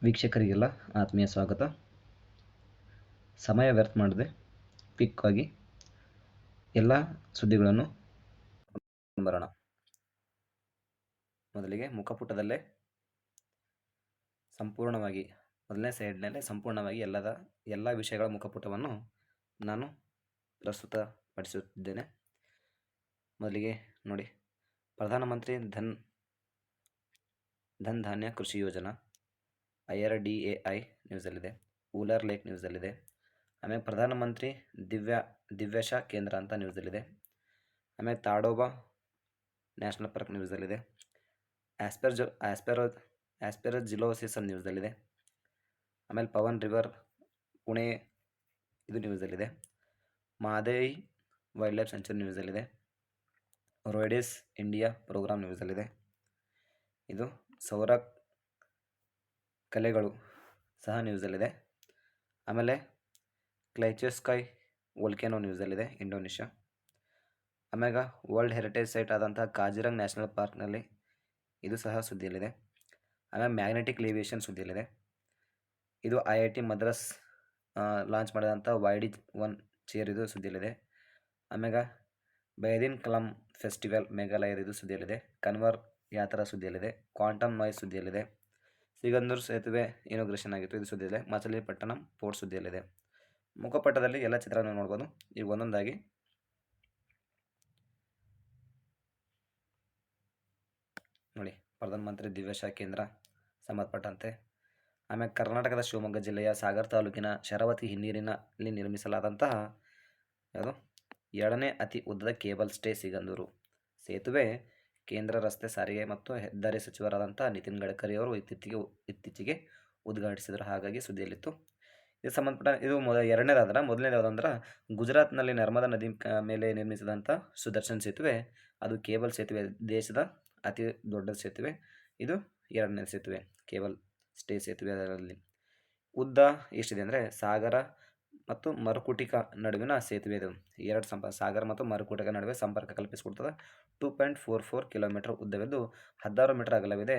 ವೀಕ್ಷಕರಿಗೆಲ್ಲ ಆತ್ಮೀಯ ಸ್ವಾಗತ. ಸಮಯ ವ್ಯರ್ಥ ಮಾಡದೆ ಕ್ವಿಕ್ ಆಗಿ ಎಲ್ಲ ಸುದ್ದಿಗಳನ್ನು ಬರೋಣ. ಮೊದಲಿಗೆ ಮುಖಪುಟದಲ್ಲೇ ಸಂಪೂರ್ಣವಾಗಿ ಮೊದಲನೇ ಸೈಡ್ನಲ್ಲೇ ಸಂಪೂರ್ಣವಾಗಿ ಎಲ್ಲ ವಿಷಯಗಳ ಮುಖಪುಟವನ್ನು ನಾನು ಪ್ರಸ್ತುತಪಡಿಸುತ್ತಿದ್ದೇನೆ. ಮೊದಲಿಗೆ ನೋಡಿ, ಪ್ರಧಾನಮಂತ್ರಿ ಧನ್ ಧಾನ್ಯ ಕೃಷಿ ಯೋಜನಾ IRDAI ನ್ಯೂಸಲ್ಲಿದೆ, ಊಲರ್ ಲೇಕ್ ನ್ಯೂಸಲ್ಲಿದೆ. ಆಮೇಲೆ ಪ್ರಧಾನಮಂತ್ರಿ ದಿವ್ಯಾಶ ಕೇಂದ್ರ ಅಂತ ನ್ಯೂಸಲ್ಲಿದೆ. ಆಮೇಲೆ ತಾಡೋಬಾ ನ್ಯಾಷನಲ್ ಪಾರ್ಕ್ ನ್ಯೂಸಲ್ಲಿದೆ. ಆಸ್ಪೆರಜಿಲೋಸಿಸ್ ನ್ಯೂಸಲ್ಲಿದೆ. ಆಮೇಲೆ ಪವನ್ ರಿವರ್ ಪುಣೆ ಇದು ನ್ಯೂಸಲ್ಲಿದೆ. ಮಾದೇಯಿ ವೈಲ್ಡ್ ಲೈಫ್ ಸೆಂಚುರಿ ನ್ಯೂಸಲ್ಲಿದೆ. ರೋಯ್ಡಿಸ್ ಇಂಡಿಯಾ ಪ್ರೋಗ್ರಾಮ್ ನ್ಯೂಸಲ್ಲಿದೆ. ಇದು ಸೌರ ಕಲೆಗಳು ಸಹ ನ್ಯೂಸಲ್ಲಿದೆ. ಆಮೇಲೆ ಕ್ಲೈಚೆಸ್ಕಾಯ್ ವೋಲ್ಕೆನೋ ನ್ಯೂಸಲ್ಲಿದೆ, ಇಂಡೋನೇಷ್ಯಾ. ಆಮ್ಯಾಗ ವರ್ಲ್ಡ್ ಹೆರಿಟೇಜ್ ಸೈಟ್ ಆದಂತಹ ಕಾಜಿರಂಗ್ ನ್ಯಾಷನಲ್ ಪಾರ್ಕ್ನಲ್ಲಿ ಇದು ಸಹ ಸುದ್ದಿಯಲ್ಲಿದೆ. ಆಮೇಲೆ ಮ್ಯಾಗ್ನೆಟಿಕ್ ಲೇವಿಯೇಷನ್ ಸುದ್ದಿಯಲ್ಲಿದೆ. ಇದು IIT ಮದ್ರಾಸ್ ಲಾಂಚ್ ಮಾಡಿದಂಥ YD1 ಚೇರ್ ಇದು ಸುದ್ದಿಯಲ್ಲಿದೆ. ಆಮ್ಯಾಗ ಬೈದಿನ್ ಕಲಂ ಫೆಸ್ಟಿವಲ್ ಮೇಘಾಲಯದ ಇದು ಸುದ್ದಿಯಲ್ಲಿದೆ. ಕನ್ವರ್ ಯಾತ್ರಾ ಸುದ್ದಿಯಲ್ಲಿದೆ. ಕ್ವಾಂಟಮ್ ನಾಯ್ಸ್ ಸುದ್ದಿಯಲ್ಲಿದೆ. ಸಿಗಂದೂರು ಸೇತುವೆ ಇನಾಗ್ರೇಷನ್ ಆಗಿತ್ತು, ಇದು ಸುದ್ದಿಯಲ್ಲಿದೆ. ಮಚಲಿಪಟ್ಟಣಂ ಪೋರ್ಟ್ ಸುದ್ದಿಯಲ್ಲಿದೆ. ಮುಖಪಟ್ಟದಲ್ಲಿ ಎಲ್ಲ ಚಿತ್ರವನ್ನು ನೋಡ್ಬೋದು. ಈಗ ಒಂದೊಂದಾಗಿ ನೋಡಿ. ಪ್ರಧಾನಮಂತ್ರಿ ದಿವ್ಯಾಶ ಕೇಂದ್ರ ಸಂಬಂಧಪಟ್ಟಂತೆ. ಆಮೇಲೆ ಕರ್ನಾಟಕದ ಶಿವಮೊಗ್ಗ ಜಿಲ್ಲೆಯ ಸಾಗರ ತಾಲೂಕಿನ ಶರಾವತಿ ಹಿನ್ನೀರಿನಲ್ಲಿ ನಿರ್ಮಿಸಲಾದಂತಹ ಯಾವುದು 2ನೇ ಅತಿ ಉದ್ದದ ಕೇಬಲ್ ಸ್ಟೇ ಸಿಗಂದೂರು ಸೇತುವೆ ಕೇಂದ್ರ ರಸ್ತೆ ಸಾರಿಗೆ ಮತ್ತು ಹೆದ್ದಾರಿ ಸಚಿವರಾದಂಥ ನಿತಿನ್ ಗಡ್ಕರಿ ಅವರು ಇತ್ತೀಚೆಗೆ ಉದ್ಘಾಟಿಸಿದರು. ಹಾಗಾಗಿ ಸುದ್ದಿಯಲ್ಲಿತ್ತು. ಇದು ಸಂಬಂಧಪಟ್ಟ ಇದು ಎರಡನೇದಾದ್ರೆ, ಮೊದಲನೇದು ಯಾವುದಂದ್ರೆ ಗುಜರಾತ್ನಲ್ಲಿ ನರ್ಮದಾ ನದಿ ಮೇಲೆ ನಿರ್ಮಿಸಿದಂಥ ಸುದರ್ಶನ್ ಸೇತುವೆ. ಅದು ಕೇಬಲ್ ಸೇತುವೆ, ದೇಶದ ಅತಿ ದೊಡ್ಡ ಸೇತುವೆ. ಇದು 2ನೇ ಸೇತುವೆ, ಕೇಬಲ್ ಸ್ಟೇ ಸೇತುವೆ. ಅದರಲ್ಲಿ ಉದ್ದ ಎಷ್ಟಿದೆ ಅಂದರೆ ಸಾಗರ ಮತ್ತು ಮರಕುಟಿಕ ನಡುವಿನ ಸೇತುವೆ. ಇದು ಸಾಗರ ಮತ್ತು ಮರಕುಟಿಕ ನಡುವೆ ಸಂಪರ್ಕ ಕಲ್ಪಿಸಿಕೊಡ್ತದೆ. 2.44 ಕಿಲೋಮೀಟರ್ ಉದ್ದವಿದ್ದು 16 ಮೀಟರ್ ಅಗಲವಿದೆ.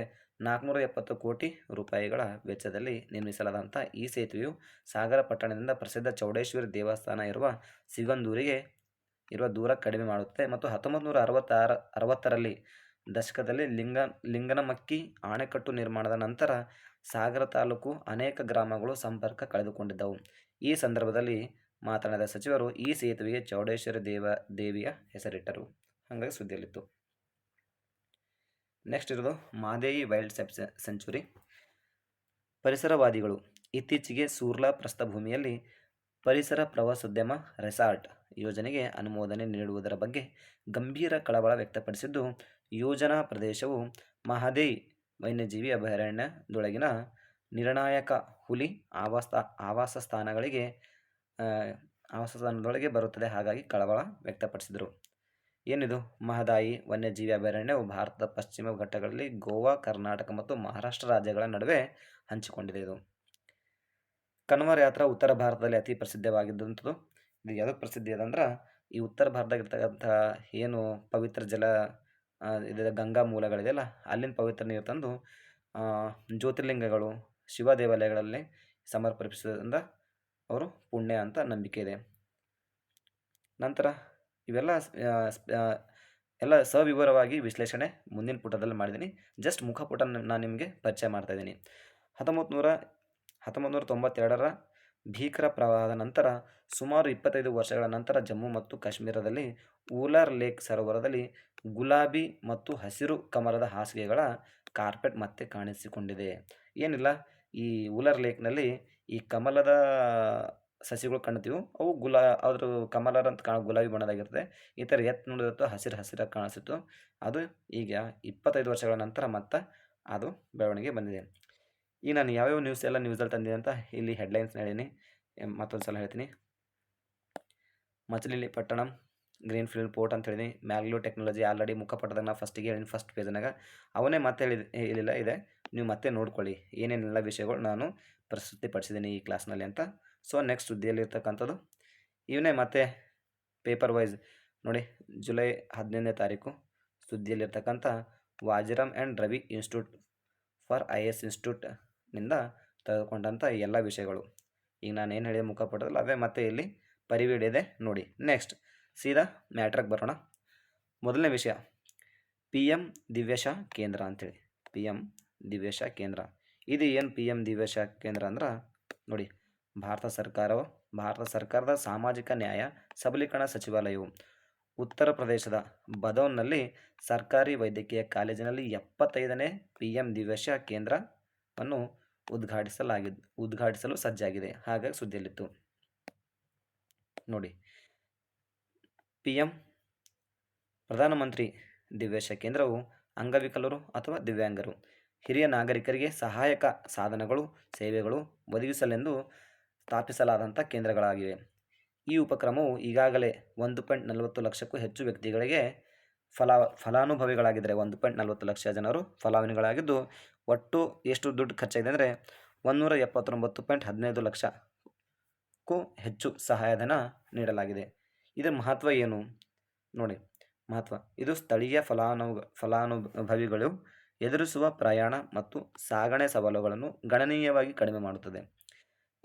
470 ಕೋಟಿ ರೂಪಾಯಿಗಳ ವೆಚ್ಚದಲ್ಲಿ ನಿರ್ಮಿಸಲಾದಂಥ ಈ ಸೇತುವೆಯು ಸಾಗರ ಪಟ್ಟಣದಿಂದ ಪ್ರಸಿದ್ಧ ಚೌಡೇಶ್ವರಿ ದೇವಸ್ಥಾನ ಇರುವ ಸಿಗಂದೂರಿಗೆ ಇರುವ ದೂರ ಕಡಿಮೆ ಮಾಡುತ್ತೆ ಮತ್ತು 1960ರಲ್ಲಿ ದಶಕದಲ್ಲಿ ಲಿಂಗನಮಕ್ಕಿ ಅಣೆಕಟ್ಟು ನಿರ್ಮಾಣದ ನಂತರ ಸಾಗರ ತಾಲೂಕು ಅನೇಕ ಗ್ರಾಮಗಳು ಸಂಪರ್ಕ ಕಳೆದುಕೊಂಡಿದ್ದವು. ಈ ಸಂದರ್ಭದಲ್ಲಿ ಮಾತನಾಡಿದ ಸಚಿವರು ಈ ಸೇತುವೆಗೆ ಚೌಡೇಶ್ವರಿ ದೇವಿಯ ಹೆಸರಿಟ್ಟರು. ಹಾಗಾಗಿ ಸುದ್ದಿಯಲ್ಲಿತ್ತು. ನೆಕ್ಸ್ಟ್ ಇರೋದು ಮಾದೇಯಿ ವೈಲ್ಡ್ ಲೈಫ್ ಸೆಂಚುರಿ. ಪರಿಸರವಾದಿಗಳು ಇತ್ತೀಚೆಗೆ ಸೂರ್ಲಾ ಪ್ರಸ್ಥಭೂಮಿಯಲ್ಲಿ ಪರಿಸರ ಪ್ರವಾಸೋದ್ಯಮ ರೆಸಾರ್ಟ್ ಯೋಜನೆಗೆ ಅನುಮೋದನೆ ನೀಡುವುದರ ಬಗ್ಗೆ ಗಂಭೀರ ಕಳವಳ ವ್ಯಕ್ತಪಡಿಸಿದ್ದು, ಯೋಜನಾ ಪ್ರದೇಶವು ಮಹದೇಯಿ ವನ್ಯಜೀವಿ ಅಭಯಾರಣ್ಯದೊಳಗಿನ ನಿರ್ಣಾಯಕ ಹುಲಿ ಆವಾಸಸ್ಥಾನದೊಳಗೆ ಬರುತ್ತದೆ. ಹಾಗಾಗಿ ಕಳವಳ ವ್ಯಕ್ತಪಡಿಸಿದರು. ಏನಿದು ಮಹದಾಯಿ ವನ್ಯಜೀವಿ ಅಭಯಾರಣ್ಯವು ಭಾರತದ ಪಶ್ಚಿಮ ಘಟ್ಟಗಳಲ್ಲಿ ಗೋವಾ, ಕರ್ನಾಟಕ ಮತ್ತು ಮಹಾರಾಷ್ಟ್ರ ರಾಜ್ಯಗಳ ನಡುವೆ ಹಂಚಿಕೊಂಡಿದೆ. ಇದು ಕನ್ವರ್ ಯಾತ್ರಾ ಉತ್ತರ ಭಾರತದಲ್ಲಿ ಅತಿ ಪ್ರಸಿದ್ಧವಾಗಿದ್ದಂಥದ್ದು. ಇದು ಯಾವುದಕ್ಕೆ ಪ್ರಸಿದ್ಧಿ ಅದಂದ್ರೆ, ಈ ಉತ್ತರ ಭಾರತದಾಗಿರ್ತಕ್ಕಂಥ ಏನು ಪವಿತ್ರ ಜಲ ಇದೆ, ಗಂಗಾ ಮೂಲಗಳಿದೆಯಲ್ಲ, ಅಲ್ಲಿನ ಪವಿತ್ರ ನೀರು ತಂದು ಜ್ಯೋತಿರ್ಲಿಂಗಗಳು, ಶಿವ ದೇವಾಲಯಗಳಲ್ಲಿ ಸಮರ್ಪಿಸುವುದರಿಂದ ಅವರು ಪುಣ್ಯ ಅಂತ ನಂಬಿಕೆ ಇದೆ. ನಂತರ ಇವೆಲ್ಲ ಎಲ್ಲ ಸವಿವರವಾಗಿ ವಿಶ್ಲೇಷಣೆ ಮುಂದಿನ ಪುಟದಲ್ಲಿ ಮಾಡಿದ್ದೀನಿ. ಜಸ್ಟ್ ಮುಖಪುಟ ನಾನು ನಿಮಗೆ ಪರಿಚಯ ಮಾಡ್ತಾಯಿದ್ದೀನಿ. 1992ರ ಭೀಕರ ಪ್ರವಾಹದ ನಂತರ ಸುಮಾರು 25 ವರ್ಷಗಳ ನಂತರ ಜಮ್ಮು ಮತ್ತು ಕಾಶ್ಮೀರದಲ್ಲಿ ಊಲರ್ ಲೇಕ್ ಸರೋವರದಲ್ಲಿ ಗುಲಾಬಿ ಮತ್ತು ಹಸಿರು ಕಮಲದ ಹಾಸಿಗೆಗಳ ಕಾರ್ಪೆಟ್ ಮತ್ತೆ ಕಾಣಿಸಿಕೊಂಡಿದೆ. ಏನಿಲ್ಲ, ಈ ಊಲರ್ ಲೇಕ್ನಲ್ಲಿ ಈ ಕಮಲದ ಸಸಿಗಳು ಕಾಣ್ತೀವಿ. ಅವು ಅದ್ರ ಕಮಲರಂತ ಗುಲಾಬಿ ಬಣ್ಣದಾಗಿರ್ತದೆ. ಈ ಥರ ನೋಡಿದತ್ತು ಹಸಿರಾಗಿ ಕಾಣಿಸ್ತಿತ್ತು. ಅದು ಈಗ 25 ವರ್ಷಗಳ ನಂತರ ಮತ್ತೆ ಅದು ಬೆಳವಣಿಗೆ ಬಂದಿದೆ. ಈಗ ನಾನು ಯಾವ್ಯಾವ ನ್ಯೂಸಲ್ಲಿ ತಂದಿದೆ ಅಂತ ಇಲ್ಲಿ ಹೆಡ್ಲೈನ್ಸ್ ಹೇಳೀನಿ. ಮತ್ತೊಂದು ಸಲ ಹೇಳ್ತೀನಿ. ಮಚಲಿಪಟ್ಟಣಂ ಗ್ರೀನ್ ಫೀಲ್ಡ್ ಪೋರ್ಟ್ ಅಂತ ಹೇಳಿದ್ದೀನಿ. ಮ್ಯಾಗ್ಲೋ ಟೆಕ್ನಾಲಜಿ ಆಲ್ರೆಡಿ ಮುಖಪಟ್ಟದಾಗ ನಾನು ಫಸ್ಟಿಗೆ ಹೇಳಿನಿ, ಫಸ್ಟ್ ಪೇಜ್ನಾಗ ಅವನೇ ಮತ್ತೆ ಹೇಳಿಲ್ಲ ಇದೆ. ನೀವು ಮತ್ತೆ ನೋಡ್ಕೊಳ್ಳಿ ಏನೇನೆಲ್ಲ ವಿಷಯಗಳು ನಾನು ಪ್ರಸ್ತುತಿಪಡಿಸಿದ್ದೀನಿ ಈ ಕ್ಲಾಸ್ನಲ್ಲಿ ಅಂತ. ಸೊ ನೆಕ್ಸ್ಟ್ ಸುದ್ದಿಯಲ್ಲಿರ್ತಕ್ಕಂಥದ್ದು ಇವನೇ ಮತ್ತೆ ಪೇಪರ್ ವೈಸ್ ನೋಡಿ. ಜುಲೈ 15ನೇ ತಾರೀಕು ಸುದ್ದಿಯಲ್ಲಿರ್ತಕ್ಕಂಥ Vajiram and Ravi institute for IAS ಇನ್ಸ್ಟಿಟ್ಯೂಟ್ನಿಂದ ತೆಗೆದುಕೊಂಡಂಥ ಎಲ್ಲ ವಿಷಯಗಳು. ಈಗ ನಾನು ಏನು ಹೇಳಿದ ಮುಖಪುಟದಲ್ಲಿ ಅವೇ ಮತ್ತೆ ಇಲ್ಲಿ ಪರಿವಿಡಿದೆ ನೋಡಿ. ನೆಕ್ಸ್ಟ್ ಸೀದಾ ಮ್ಯಾಟ್ರಿಗೆ ಬರೋಣ. ಮೊದಲನೇ ವಿಷಯ ಪಿ ಎಮ್ ದಿವ್ಯಶಾ ಕೇಂದ್ರ ಅಂತೇಳಿ. ಪಿ ಎಮ್ ದಿವ್ಯಶಾ ಕೇಂದ್ರ ಇದು ಏನು? ಪಿ ಎಮ್ ದಿವ್ಯಶಾ ಕೇಂದ್ರ ಅಂದ್ರೆ ನೋಡಿ, ಭಾರತ ಸರ್ಕಾರದ ಸಾಮಾಜಿಕ ನ್ಯಾಯ ಸಬಲೀಕರಣ ಸಚಿವಾಲಯವು ಉತ್ತರ ಪ್ರದೇಶದ ಬದೌನ್ನಲ್ಲಿ ಸರ್ಕಾರಿ ವೈದ್ಯಕೀಯ ಕಾಲೇಜಿನಲ್ಲಿ 75ನೇ ಪಿ ಎಮ್ ದಿವ್ಯಶಾ ಕೇಂದ್ರವನ್ನು ಉದ್ಘಾಟಿಸಲು ಸಜ್ಜಾಗಿದೆ. ಹಾಗಾಗಿ ಸುದ್ದಿಯಲ್ಲಿತ್ತು ನೋಡಿ. ಪಿ ಎಂ ಪ್ರಧಾನಮಂತ್ರಿ ದಿವ್ಯಶಾ ಕೇಂದ್ರವು ಅಂಗವಿಕಲರು ಅಥವಾ ದಿವ್ಯಾಂಗರು, ಹಿರಿಯ ನಾಗರಿಕರಿಗೆ ಸಹಾಯಕ ಸಾಧನಗಳು, ಸೇವೆಗಳು ಒದಗಿಸಲೆಂದು ಸ್ಥಾಪಿಸಲಾದಂಥ ಕೇಂದ್ರಗಳಾಗಿವೆ. ಈ ಉಪಕ್ರಮವು ಈಗಾಗಲೇ 1.40 ಲಕ್ಷಕ್ಕೂ ಹೆಚ್ಚು ವ್ಯಕ್ತಿಗಳಿಗೆ ಫಲಾನುಭವಿಗಳಾಗಿದ್ದಾರೆ. 1.40 ಲಕ್ಷ ಜನರು ಫಲಾನುಭವಿಗಳಾಗಿದ್ದು, ಒಟ್ಟು ಎಷ್ಟು ದುಡ್ಡು ಖರ್ಚಾಗಿದೆ ಅಂದರೆ 179.15 ಲಕ್ಷಕ್ಕೂ ಹೆಚ್ಚು ಸಹಾಯಧನ ನೀಡಲಾಗಿದೆ. ಇದರ ಮಹತ್ವ ಏನು ನೋಡಿ. ಇದು ಸ್ಥಳೀಯ ಫಲಾನುಭವಿಗಳು ಎದುರಿಸುವ ಪ್ರಯಾಣ ಮತ್ತು ಸಾಗಣೆ ಸವಾಲುಗಳನ್ನು ಗಣನೀಯವಾಗಿ ಕಡಿಮೆ ಮಾಡುತ್ತದೆ.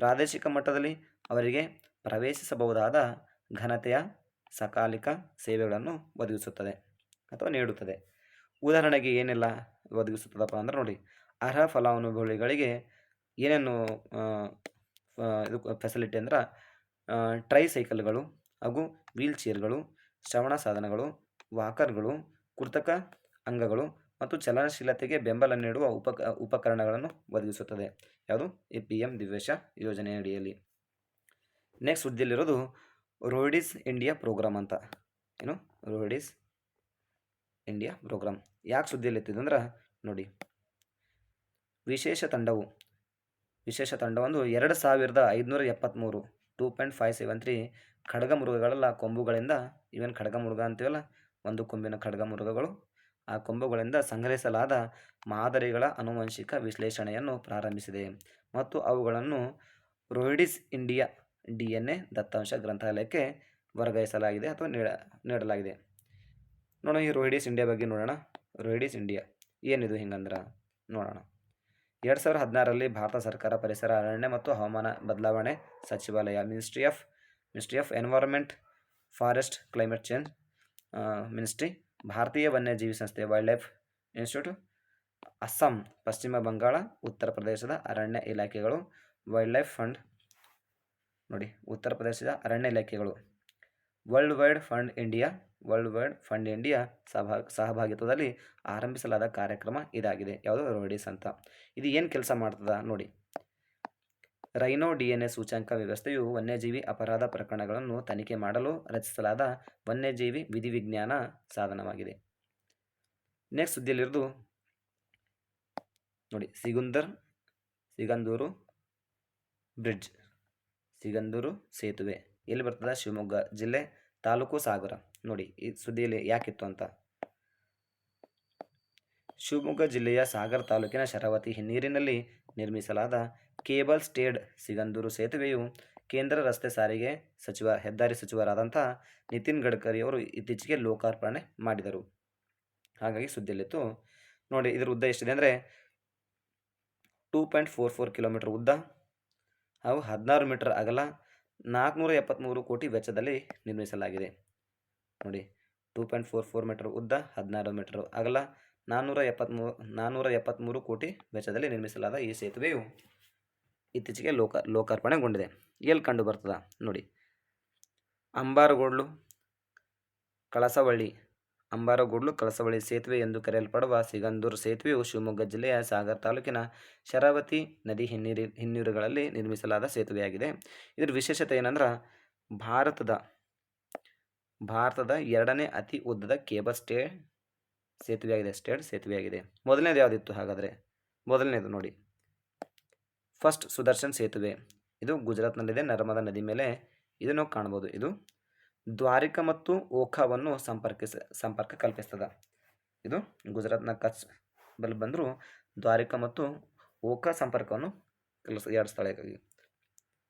ಪ್ರಾದೇಶಿಕ ಮಟ್ಟದಲ್ಲಿ ಅವರಿಗೆ ಪ್ರವೇಶಿಸಬಹುದಾದ ಘನತೆಯ ಸಕಾಲಿಕ ಸೇವೆಗಳನ್ನು ಒದಗಿಸುತ್ತದೆ ಅಥವಾ ನೀಡುತ್ತದೆ. ಉದಾಹರಣೆಗೆ ಏನೆಲ್ಲ ಒದಗಿಸುತ್ತದಪ್ಪ ಅಂದ್ರೆ ನೋಡಿ, ಅರ್ಹ ಫಲಾನುಭವಿಗಳಿಗೆ ಏನೇನು ಇದು ಫೆಸಿಲಿಟಿ ಅಂದ್ರೆ ಟ್ರೈಸೈಕಲ್ಗಳು ಹಾಗೂ ವೀಲ್ ಚೇರ್ಗಳು, ಶ್ರವಣ ಸಾಧನಗಳು, ವಾಕರ್ಗಳು, ಕೃತಕ ಅಂಗಗಳು ಮತ್ತು ಚಲನಶೀಲತೆಗೆ ಬೆಂಬಲ ನೀಡುವ ಉಪಕರಣಗಳನ್ನು ಒದಗಿಸುತ್ತದೆ. ಯಾವುದು? ಈ ಪಿ ಎಮ್ ದಿವ್ಯಶಾ ಯೋಜನೆ ಅಡಿಯಲ್ಲಿ. ನೆಕ್ಸ್ಟ್ ಸುದ್ದಿಯಲ್ಲಿರೋದು ರೋಡಿಸ್ ಇಂಡಿಯಾ ಪ್ರೋಗ್ರಾಮ್ ಅಂತ. ಏನು? ರೋಡಿಸ್ ಇಂಡಿಯಾ ಪ್ರೋಗ್ರಾಮ್ ಯಾಕೆ ಸುದ್ದಿಯಲ್ಲಿತ್ತಿದೆ ಅಂದ್ರೆ ನೋಡಿ, ವಿಶೇಷ ತಂಡವೊಂದು 2573 2.573 ಖಡ್ಗಮೃಗಗಳ ಕೊಂಬುಗಳಿಂದ, ಇವೇನು ಖಡ್ಗಮೃಗ ಅಂತೀವಲ್ಲ, ಒಂದು ಕೊಂಬಿನ ಖಡ್ಗಮೃಗಗಳು, ಆ ಕೊಂಬುಗಳಿಂದ ಸಂಗ್ರಹಿಸಲಾದ ಮಾದರಿಗಳ ಆನುವಂಶಿಕ ವಿಶ್ಲೇಷಣೆಯನ್ನು ಪ್ರಾರಂಭಿಸಿದೆ ಮತ್ತು ಅವುಗಳನ್ನು ರೋಡಿಸ್ ಇಂಡಿಯಾ DNA ದತ್ತಾಂಶ ಗ್ರಂಥಾಲಯಕ್ಕೆ ವರ್ಗಾಯಿಸಲಾಗಿದೆ ಅಥವಾ ನೀಡಲಾಗಿದೆ. ನೋಡೋಣ ಈ ರೋಡಿಸ್ ಇಂಡಿಯಾ ಬಗ್ಗೆ ನೋಡೋಣ. ರೋಡಿಸ್ ಇಂಡಿಯಾ ಏನಿದು ಹಿಂಗಂದ್ರೆ ನೋಡೋಣ. 2016ರಲ್ಲಿ ಭಾರತ ಸರ್ಕಾರ ಪರಿಸರ, ಅರಣ್ಯ ಮತ್ತು ಹವಾಮಾನ ಬದಲಾವಣೆ ಸಚಿವಾಲಯ, ministry of environment, forest, climate change ministry, ಭಾರತೀಯ ವನ್ಯಜೀವಿ ಸಂಸ್ಥೆ, ವೈಲ್ಡ್ ಲೈಫ್ ಇನ್ಸ್ಟಿಟ್ಯೂಟ್, ಅಸ್ಸಾಂ, ಪಶ್ಚಿಮ ಬಂಗಾಳ, ಉತ್ತರ ಪ್ರದೇಶದ ಅರಣ್ಯ ಇಲಾಖೆಗಳು, ವೈಲ್ಡ್ ಲೈಫ್ ಫಂಡ್ ನೋಡಿ, ಉತ್ತರ ಪ್ರದೇಶದ ಅರಣ್ಯ ಇಲಾಖೆಗಳು, ವರ್ಲ್ಡ್ ವೈಡ್ ಫಂಡ್ ಇಂಡಿಯಾ ಸಹಭಾಗಿತ್ವದಲ್ಲಿ ಆರಂಭಿಸಲಾದ ಕಾರ್ಯಕ್ರಮ ಇದಾಗಿದೆ. ಯಾವುದು? ರೋಡಿಸ್ ಅಂತ. ಇದು ಏನು ಕೆಲಸ ಮಾಡ್ತದ ನೋಡಿ. ರೈನೋ DNA ಸೂಚ್ಯಂಕ ವ್ಯವಸ್ಥೆಯು ವನ್ಯಜೀವಿ ಅಪರಾಧ ಪ್ರಕರಣಗಳನ್ನು ತನಿಖೆ ಮಾಡಲು ರಚಿಸಲಾದ ವನ್ಯಜೀವಿ ವಿಧಿವಿಜ್ಞಾನ ಸಾಧನವಾಗಿದೆ. ನೆಕ್ಸ್ಟ್ ಸುದ್ದಿಯಲ್ಲಿರೋದು ನೋಡಿ, ಸಿಗಂದೂರು ಬ್ರಿಡ್ಜ್, ಸಿಗಂದೂರು ಸೇತುವೆ ಎಲ್ಲಿ ಬರ್ತದೆ? ಶಿವಮೊಗ್ಗ ಜಿಲ್ಲೆ, ತಾಲೂಕು ಸಾಗರ. ನೋಡಿ ಈ ಸುದ್ದಿಯಲ್ಲಿ ಯಾಕಿತ್ತು ಅಂತ. ಶಿವಮೊಗ್ಗ ಜಿಲ್ಲೆಯ ಸಾಗರ ತಾಲೂಕಿನ ಶರಾವತಿ ಹಿನ್ನೀರಿನಲ್ಲಿ ನಿರ್ಮಿಸಲಾದ ಕೇಬಲ್ ಸ್ಟೇಡ್ ಸಿಗಂದೂರು ಸೇತುವೆಯು ಕೇಂದ್ರ ರಸ್ತೆ ಸಾರಿಗೆ ಹೆದ್ದಾರಿ ಸಚಿವರಾದಂಥ ನಿತಿನ್ ಗಡ್ಕರಿ ಅವರು ಇತ್ತೀಚೆಗೆ ಲೋಕಾರ್ಪಣೆ ಮಾಡಿದರು. ಹಾಗಾಗಿ ಸುದ್ದಿಯಲ್ಲಿತ್ತು ನೋಡಿ. ಇದರ ಉದ್ದ ಎಷ್ಟಿದೆ ಅಂದರೆ 2.44 ಕಿಲೋಮೀಟರ್ ಉದ್ದ ಹಾಗೂ 16 ಮೀಟರ್ ಅಗಲ, 473 ಕೋಟಿ ವೆಚ್ಚದಲ್ಲಿ ನಿರ್ಮಿಸಲಾಗಿದೆ. ನೋಡಿ, 2.44 ಮೀಟರ್ ಉದ್ದ, 16 ಮೀಟರ್ ಅಗಲ, 473 ಕೋಟಿ ವೆಚ್ಚದಲ್ಲಿ ನಿರ್ಮಿಸಲಾದ ಈ ಸೇತುವೆಯು ಇತ್ತೀಚೆಗೆ ಲೋಕಾರ್ಪಣೆಗೊಂಡಿದೆ. ಎಲ್ಲಿ ಕಂಡು ಬರ್ತದ ನೋಡಿ, ಅಂಬಾರಗೋಡ್ಲು ಕಳಸವಳ್ಳಿ ಸೇತುವೆ ಎಂದು ಕರೆಯಲ್ಪಡುವ ಸಿಗಂದೂರು ಸೇತುವೆಯು ಶಿವಮೊಗ್ಗ ಜಿಲ್ಲೆಯ ಸಾಗರ ತಾಲೂಕಿನ ಶರಾವತಿ ನದಿ ಹಿನ್ನೀರುಗಳಲ್ಲಿ ನಿರ್ಮಿಸಲಾದ ಸೇತುವೆಯಾಗಿದೆ. ಇದರ ವಿಶೇಷತೆ ಏನಂದ್ರೆ ಭಾರತದ 2ನೇ ಅತಿ ಉದ್ದದ ಕೇಬಲ್ ಸೇತುವೆಯಾಗಿದೆ. ಮೊದಲನೇದು ಯಾವುದಿತ್ತು ಹಾಗಾದರೆ? ಮೊದಲನೇದು ನೋಡಿ, ಫಸ್ಟ್ ಸುದರ್ಶನ್ ಸೇತುವೆ. ಇದು ಗುಜರಾತ್ನಲ್ಲಿದೆ, ನರ್ಮದಾ ನದಿ ಮೇಲೆ ಇದನ್ನು ಕಾಣ್ಬೋದು. ಇದು ದ್ವಾರಿಕಾ ಮತ್ತು ಓಖಾವನ್ನು ಸಂಪರ್ಕ ಕಲ್ಪಿಸ್ತದೆ. ಇದು ಗುಜರಾತ್ನ ಕಚ್ ಬಲ್ಲಿ ಬಂದರೂ ದ್ವಾರಿಕಾ ಮತ್ತು ಓಖಾ ಸಂಪರ್ಕವನ್ನು ಎರಡು ಸ್ಥಳಕ್ಕಾಗಿ.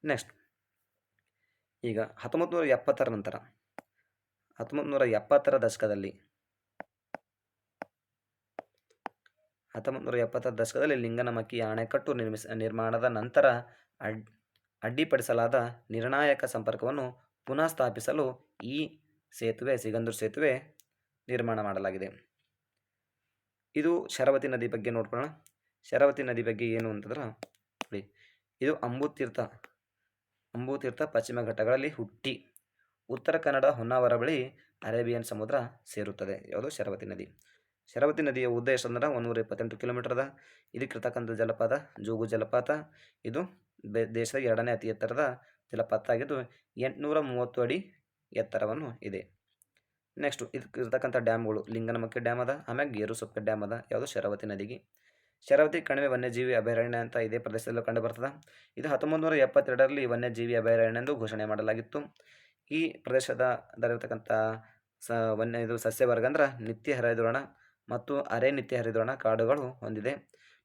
ನೆಕ್ಸ್ಟ್ ಈಗ 1970ರ ನಂತರ 1970ರ ದಶಕದಲ್ಲಿ 1970ರ ದಶಕದಲ್ಲಿ ಲಿಂಗನಮಕ್ಕಿ ಅಣೆಕಟ್ಟು ನಿರ್ಮಾಣದ ನಂತರ ಅಡ್ಡಿಪಡಿಸಲಾದ ನಿರ್ಣಾಯಕ ಸಂಪರ್ಕವನ್ನು ಪುನಃ ಸ್ಥಾಪಿಸಲು ಈ ಸೇತುವೆ ಸಿಗಂದೂರು ಸೇತುವೆ ನಿರ್ಮಾಣ ಮಾಡಲಾಗಿದೆ. ಇದು ಶರಾವತಿ ನದಿ ಬಗ್ಗೆ ನೋಡ್ಕೊಳ್ಳೋಣ. ಶರಾವತಿ ನದಿ ಬಗ್ಗೆ ಏನು ಅಂತಂದ್ರೆ ನೋಡಿ, ಇದು ಅಂಬುತೀರ್ಥ ಪಶ್ಚಿಮ ಘಟ್ಟಗಳಲ್ಲಿ ಹುಟ್ಟಿ ಉತ್ತರ ಕನ್ನಡ ಹೊನ್ನಾವರ ಬಳಿ ಅರೇಬಿಯನ್ ಸಮುದ್ರ ಸೇರುತ್ತದೆ. ಯಾವುದು? ಶರಾವತಿ ನದಿ. ಶರಾವತಿ ನದಿಯ ಉದ್ದ ಎಷ್ಟಂದ್ರೆ 128 ಕಿಲೋಮೀಟರ್ ಅದ. ಇದಕ್ಕಿರ್ತಕ್ಕಂಥ ಜಲಪಾತ ಜೋಗು ಜಲಪಾತ. ಇದು ದೇಶದ 2ನೇ ಅತಿ ಎತ್ತರದ ಜಲಪಾತ ಆಗಿದ್ದು 830 ಅಡಿ ಎತ್ತರವನ್ನು ಇದೆ. ನೆಕ್ಸ್ಟ್ ಇದಕ್ಕಿರ್ತಕ್ಕಂಥ ಡ್ಯಾಮ್ಗಳು ಲಿಂಗನಮಕ್ಕಿ ಡ್ಯಾಮ್ ಅದ, ಆಮೇಲೆ ಗೇರುಸೊಪ್ಪೆ ಡ್ಯಾಮ್ ಅದ. ಯಾವುದು? ಶರಾವತಿ ನದಿಗೆ. ಶರಾವತಿ ಕಣಿವೆ ವನ್ಯಜೀವಿ ಅಭಯಾರಣ್ಯ ಅಂತ ಇದೇ ಪ್ರದೇಶದಲ್ಲಿ ಕಂಡು ಬರ್ತದೆ. ಇದು 1972ರಲ್ಲಿ ವನ್ಯಜೀವಿ ಅಭಯಾರಣ್ಯ ಎಂದು ಘೋಷಣೆ ಮಾಡಲಾಗಿತ್ತು. ಈ ಪ್ರದೇಶದಲ್ಲಿರ್ತಕ್ಕಂಥ ಇದು ಸಸ್ಯವರ್ಗ ಅಂದ್ರೆ ನಿತ್ಯ ಹರಿದ್ವರ್ಣ ಮತ್ತು ಅರೆ ನಿತ್ಯ ಹರಿದ್ವರ್ಣ ಕಾಡುಗಳು ಹೊಂದಿದೆ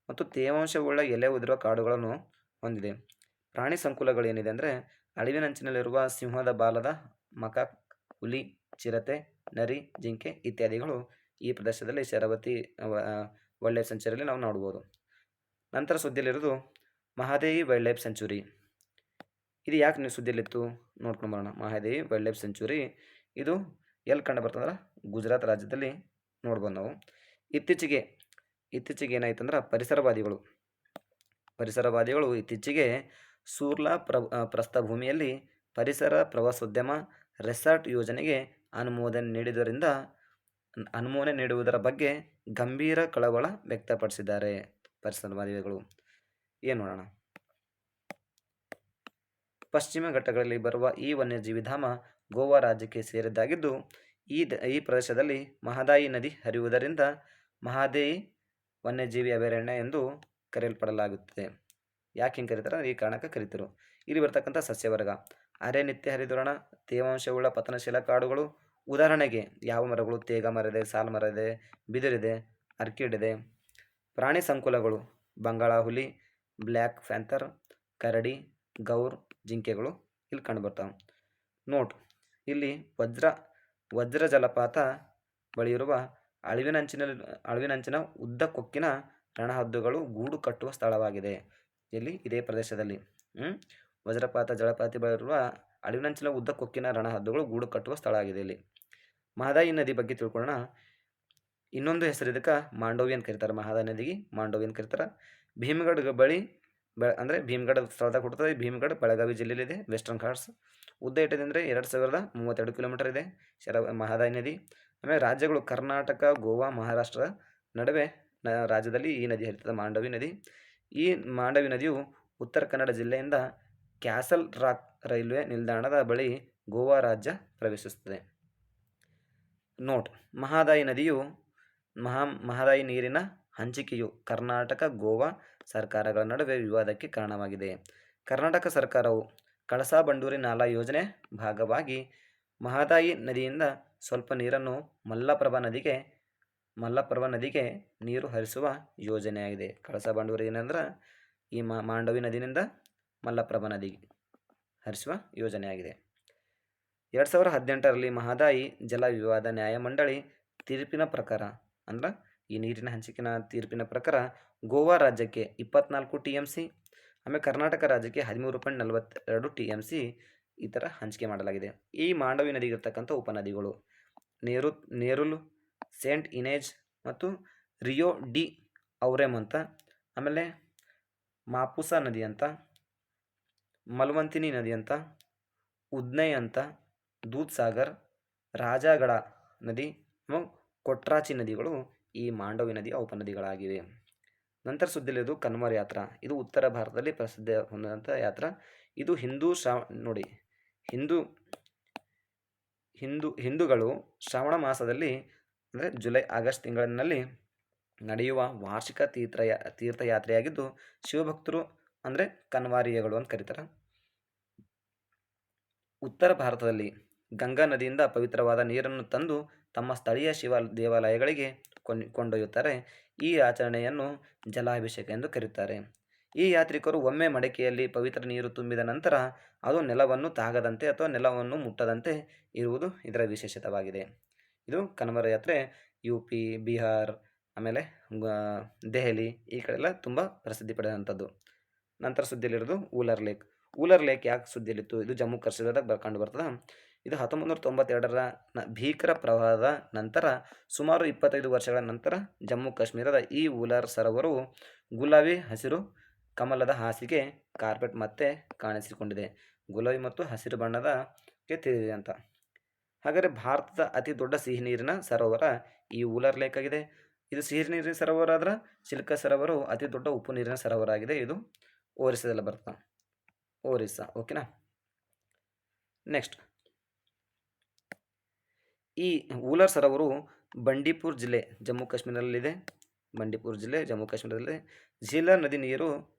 ಮತ್ತು ತೇವಾಂಶವುಳ್ಳ ಎಲೆ ಉದುರುವ ಕಾಡುಗಳನ್ನು ಹೊಂದಿದೆ. ಪ್ರಾಣಿ ಸಂಕುಲಗಳು ಏನಿದೆ ಅಂದರೆ ಅಳಿವಿನಂಚಿನಲ್ಲಿರುವ ಸಿಂಹದ ಬಾಲದ ಮಕ, ಹುಲಿ, ಚಿರತೆ, ನರಿ, ಜಿಂಕೆ ಇತ್ಯಾದಿಗಳು ಈ ಪ್ರದೇಶದಲ್ಲಿ ಶರಾವತಿ ವೈಲ್ಡ್ ಲೈಫ್ ಸೆಂಚುರಿಯಲ್ಲಿ ನಾವು ನೋಡ್ಬೋದು. ನಂತರ ಸುದ್ದಿಯಲ್ಲಿರೋದು ಮಹಾದೇವಿ ವೈಲ್ಡ್ ಲೈಫ್ ಸೆಂಚುರಿ. ಇದು ಯಾಕೆ ಸುದ್ದಿಯಲ್ಲಿತ್ತು ನೋಡ್ಕೊಂಡು ಬರೋಣ. ಮಹಾದೇವಿ ವೈಲ್ಡ್ ಲೈಫ್ ಸೆಂಚುರಿ ಇದು ಎಲ್ಲಿ ಕಂಡು ಬರ್ತಂದ್ರೆ ಗುಜರಾತ್ ರಾಜ್ಯದಲ್ಲಿ ನೋಡ್ಬೋದು ನಾವು. ಇತ್ತೀಚೆಗೆ ಏನಾಯ್ತಂದ್ರೆ ಪರಿಸರವಾದಿಗಳು ಇತ್ತೀಚೆಗೆ ಸೂರ್ಲಾ ಪ್ರಸ್ಥಭೂಮಿಯಲ್ಲಿ ಪರಿಸರ ಪ್ರವಾಸೋದ್ಯಮ ರೆಸಾರ್ಟ್ ಯೋಜನೆಗೆ ಅನುಮೋದನೆ ನೀಡುವುದರ ಬಗ್ಗೆ ಗಂಭೀರ ಕಳವಳ ವ್ಯಕ್ತಪಡಿಸಿದ್ದಾರೆ ಪರಿಸರವಾದಿಗಳು. ಏನು ನೋಡೋಣ. ಪಶ್ಚಿಮ ಘಟ್ಟಗಳಲ್ಲಿ ಬರುವ ಈ ವನ್ಯಜೀವಿ ಧಾಮ ಗೋವಾ ರಾಜ್ಯಕ್ಕೆ ಸೇರಿದ್ದಾಗಿದ್ದು ಈ ಪ್ರದೇಶದಲ್ಲಿ ಮಹದಾಯಿ ನದಿ ಹರಿಯುವುದರಿಂದ ಮಹಾದೇವಿ ವನ್ಯಜೀವಿ ಅಭಯಾರಣ್ಯ ಎಂದು ಕರೆಯಲ್ಪಡಲಾಗುತ್ತದೆ. ಯಾಕೆ ಹಿಂಗೆ ಕರೀತಾರೆ? ಈ ಕಾರಣಕ್ಕೆ ಕರೀತಾರೆ. ಇಲ್ಲಿ ಬರ್ತಕ್ಕಂಥ ಸಸ್ಯವರ್ಗ ಅರೆ ನಿತ್ಯ ಹರಿದ್ವರ್ಣ ತೇವಾಂಶವುಳ್ಳ ಪತನಶೀಲ ಕಾಡುಗಳು. ಉದಾಹರಣೆಗೆ ಯಾವ ಮರಗಳು? ತೇಗ ಮರ ಇದೆ, ಸಾಲ್ ಮರ ಇದೆ, ಬಿದಿರಿದೆ, ಆರ್ಕಿಡ್ ಇದೆ. ಪ್ರಾಣಿ ಸಂಕುಲಗಳು ಬಂಗಾಳ ಹುಲಿ, ಬ್ಲ್ಯಾಕ್ ಫ್ಯಾಂಥರ್, ಕರಡಿ, ಗೌರ್, ಜಿಂಕೆಗಳು ಇಲ್ಲಿ ಕಂಡುಬರ್ತಾವೆ. ನೋಟ್, ಇಲ್ಲಿ ವಜ್ರ ಜಲಪಾತ ಬಳಿ ಇರುವ ಅಳಿವಿನಂಚಿನ ಉದ್ದ ಕೊಕ್ಕಿನ ರಣಹದ್ದುಗಳು ಗೂಡು ಕಟ್ಟುವ ಸ್ಥಳವಾಗಿದೆ. ಇಲ್ಲಿ ಇದೇ ಪ್ರದೇಶದಲ್ಲಿ ವಜ್ರಪಾತ ಜಲಪಾತ ಬಳಿ ಇರುವ ಅಳಿವಿನಂಚಿನ ಉದ್ದ ಕೊಕ್ಕಿನ ರಣಹದ್ದುಗಳು ಗೂಡು ಕಟ್ಟುವ ಸ್ಥಳ ಆಗಿದೆ. ಇಲ್ಲಿ ಮಹದಾಯಿ ನದಿ ಬಗ್ಗೆ ತಿಳ್ಕೊಳ್ಳೋಣ. ಇನ್ನೊಂದು ಹೆಸರು ಇದಕ್ಕೆ ಮಾಂಡೋವಿ ಅಂತ ಕರೀತಾರೆ. ಮಹದಾಯಿ ನದಿಗೆ ಮಾಂಡೋವಿ ಅಂತ ಕರೀತಾರೆ. ಭೀಮಗಢ ಬಳಿ ಅಂದರೆ ಭೀಮಗಢ ಸ್ಥಳದಾಗ ಹುಟ್ಟುತ್ತದೆ. ಭೀಮಗಢ ಬೆಳಗಾವಿ ಜಿಲ್ಲೆಯಲ್ಲಿದೆ. ವೆಸ್ಟರ್ನ್ ಘಾಟ್ಸ್. ಉದ್ದ ಎಷ್ಟಿದೆ ಅಂದರೆ 2032 ಕಿಲೋಮೀಟರ್ ಇದೆ ಮಹದಾಯಿ ನದಿ. ಆಮೇಲೆ ರಾಜ್ಯಗಳು ಕರ್ನಾಟಕ, ಗೋವಾ, ಮಹಾರಾಷ್ಟ್ರದ ನಡುವೆ ರಾಜ್ಯದಲ್ಲಿ ಈ ನದಿ ಹರಿತದೆ, ಮಾಂಡವಿ ನದಿ. ಈ ಮಾಂಡವಿ ನದಿಯು ಉತ್ತರ ಕನ್ನಡ ಜಿಲ್ಲೆಯಿಂದ ಕ್ಯಾಸಲ್ ರಾಕ್ ರೈಲ್ವೆ ನಿಲ್ದಾಣದ ಬಳಿ ಗೋವಾ ರಾಜ್ಯ ಪ್ರವೇಶಿಸುತ್ತದೆ. ನೋಟ್, ಮಹದಾಯಿ ನೀರಿನ ಹಂಚಿಕೆಯು ಕರ್ನಾಟಕ, ಗೋವಾ ಸರ್ಕಾರಗಳ ನಡುವೆ ವಿವಾದಕ್ಕೆ ಕಾರಣವಾಗಿದೆ. ಕರ್ನಾಟಕ ಸರ್ಕಾರವು ಕಳಸಾ ಬಂಡೂರಿ ನಾಲಾ ಯೋಜನೆ ಭಾಗವಾಗಿ ಮಹದಾಯಿ ನದಿಯಿಂದ ಸ್ವಲ್ಪ ನೀರನ್ನು ಮಲ್ಲಪ್ರಭಾ ನದಿಗೆ ನೀರು ಹರಿಸುವ ಯೋಜನೆಯಾಗಿದೆ. ಕಳಸಾ ಬಂಡೂರಿ ಏನಂದ್ರೆ ಈ ಮಾಂಡವಿ ನದಿನಿಂದ ಮಲ್ಲಪ್ರಭಾ ನದಿಗೆ ಹರಿಸುವ ಯೋಜನೆಯಾಗಿದೆ. 2018ರಲ್ಲಿ ಮಹದಾಯಿ ಜಲ ವಿವಾದ ನ್ಯಾಯಮಂಡಳಿ ತೀರ್ಪಿನ ಪ್ರಕಾರ ಅಂದ್ರೆ ಈ ನೀರಿನ ಹಂಚಿಕೆನ ತೀರ್ಪಿನ ಪ್ರಕಾರ ಗೋವಾ ರಾಜ್ಯಕ್ಕೆ 24 TMC, ಆಮೇಲೆ ಕರ್ನಾಟಕ ರಾಜ್ಯಕ್ಕೆ 13.42 TMC ಈ ಥರ ಹಂಚಿಕೆ ಮಾಡಲಾಗಿದೆ. ಈ ಮಾಂಡವಿ ನದಿಗಿರ್ತಕ್ಕಂಥ ಉಪನದಿಗಳು ನೇರುಲ್, ಸೇಂಟ್ ಇನೇಜ್ ಮತ್ತು ರಿಯೋ ಡಿ ಔರೆಮ್ ಅಂತ, ಆಮೇಲೆ ಮಾಪುಸಾ ನದಿ ಅಂತ, ಮಲ್ವಂತಿನಿ ನದಿ ಅಂತ, ಉದ್ನೈ ಅಂತ, ದೂದ್ ಸಾಗರ್, ರಾಜಾಗಢ ನದಿ, ಕೊಟ್ರಾಚಿ ನದಿಗಳು ಈ ಮಾಂಡವಿ ನದಿಯ ಉಪನದಿಗಳಾಗಿವೆ. ನಂತರ ಸುದ್ದಿಲಿದು ಕನ್ವರ್ ಯಾತ್ರಾ. ಇದು ಉತ್ತರ ಭಾರತದಲ್ಲಿ ಪ್ರಸಿದ್ಧ ಹೊಂದಿದಂಥ ಯಾತ್ರಾ. ಇದು ಹಿಂದೂಗಳು ಶ್ರಾವಣ ಮಾಸದಲ್ಲಿ ಅಂದರೆ ಜುಲೈ ಆಗಸ್ಟ್ ತಿಂಗಳಿನಲ್ಲಿ ನಡೆಯುವ ವಾರ್ಷಿಕ ತೀರ್ಥಯಾತ್ರೆಯಾಗಿದ್ದು ಶಿವಭಕ್ತರು ಅಂದರೆ ಕನ್ವಾರಿಯಗಳು ಅಂತ ಕರೀತಾರೆ. ಉತ್ತರ ಭಾರತದಲ್ಲಿ ಗಂಗಾ ನದಿಯಿಂದ ಪವಿತ್ರವಾದ ನೀರನ್ನು ತಂದು ತಮ್ಮ ಸ್ಥಳೀಯ ಶಿವ ದೇವಾಲಯಗಳಿಗೆ ಕೊಂಡೊಯ್ಯುತ್ತಾರೆ. ಈ ಆಚರಣೆಯನ್ನು ಜಲಾಭಿಷೇಕ ಎಂದು ಕರೆಯುತ್ತಾರೆ. ಈ ಯಾತ್ರಿಕರು ಒಮ್ಮೆ ಮಡಕೆಯಲ್ಲಿ ಪವಿತ್ರ ನೀರು ತುಂಬಿದ ನಂತರ ಅದು ನೆಲವನ್ನು ತಾಗದಂತೆ ಅಥವಾ ನೆಲವನ್ನು ಮುಟ್ಟದಂತೆ ಇರುವುದು ಇದರ ವಿಶೇಷತೆಯಾಗಿದೆ. ಇದು ಕನ್ವರ್ ಯಾತ್ರೆ UP, ಬಿಹಾರ್, ಆಮೇಲೆ ದೆಹಲಿ ಈ ಕಡೆ ಎಲ್ಲ ತುಂಬ ಪ್ರಸಿದ್ಧಿ ಪಡೆದಂಥದ್ದು. ನಂತರ ಸುದ್ದಿಯಲ್ಲಿರೋದು ಊಲರ್ ಲೇಕ್. ಊಲರ್ ಲೇಕ್ ಯಾಕೆ ಸುದ್ದಿಯಲ್ಲಿತ್ತು? ಇದು ಜಮ್ಮು ಕಾಶ್ಮೀರದಾಗ ಕಂಡು ಬರ್ತದೆ. ಇದು 1992ರ ಭೀಕರ ಪ್ರವಾಹದ ನಂತರ ಸುಮಾರು 25 ವರ್ಷಗಳ ನಂತರ ಜಮ್ಮು ಕಾಶ್ಮೀರದ ಈ ಊಲರ್ ಸರೋವರವು ಗುಲಾಬಿ ಹಸಿರು ಕಮಲದ ಹಾಸಿಗೆ ಕಾರ್ಪೆಟ್ ಮತ್ತೆ ಕಾಣಿಸಿಕೊಂಡಿದೆ. ಗುಲಾಬಿ ಮತ್ತು ಹಸಿರು ಬಣ್ಣದಕ್ಕೆ ತಿಳಿದಿದೆ ಅಂತ. ಹಾಗಾದರೆ ಭಾರತದ ಅತಿ ದೊಡ್ಡ ಸಿಹಿ ನೀರಿನ ಸರೋವರ ಈ ಊಲರ್ ಲೇಕ್ ಆಗಿದೆ. ಇದು ಸಿಹಿ ನೀರಿನ ಸರೋವರ ಆದ್ರೆ ಚಿಲ್ಕ ಸರೋವರವು ಅತಿ ದೊಡ್ಡ ಉಪ್ಪು ನೀರಿನ ಸರೋವರ ಆಗಿದೆ. ಇದು ಒರಿಸ್ಸಾದಲ್ಲಿ ಬರ್ತದೆ. ಒರಿಸ್ಸಾ, ಓಕೆನಾ. ನೆಕ್ಸ್ಟ್, ಈ ಊಲರ್ ಸರೋವರವು ಬಂಡೀಪುರ್ ಜಿಲ್ಲೆ ಜಮ್ಮು ಕಾಶ್ಮೀರದಲ್ಲಿದೆ. ಬಂಡೀಪುರ್ ಜಿಲ್ಲೆ ಜಮ್ಮು ಕಾಶ್ಮೀರದಲ್ಲಿದೆ. ಝೀಲಂ ನದಿ ನೀರು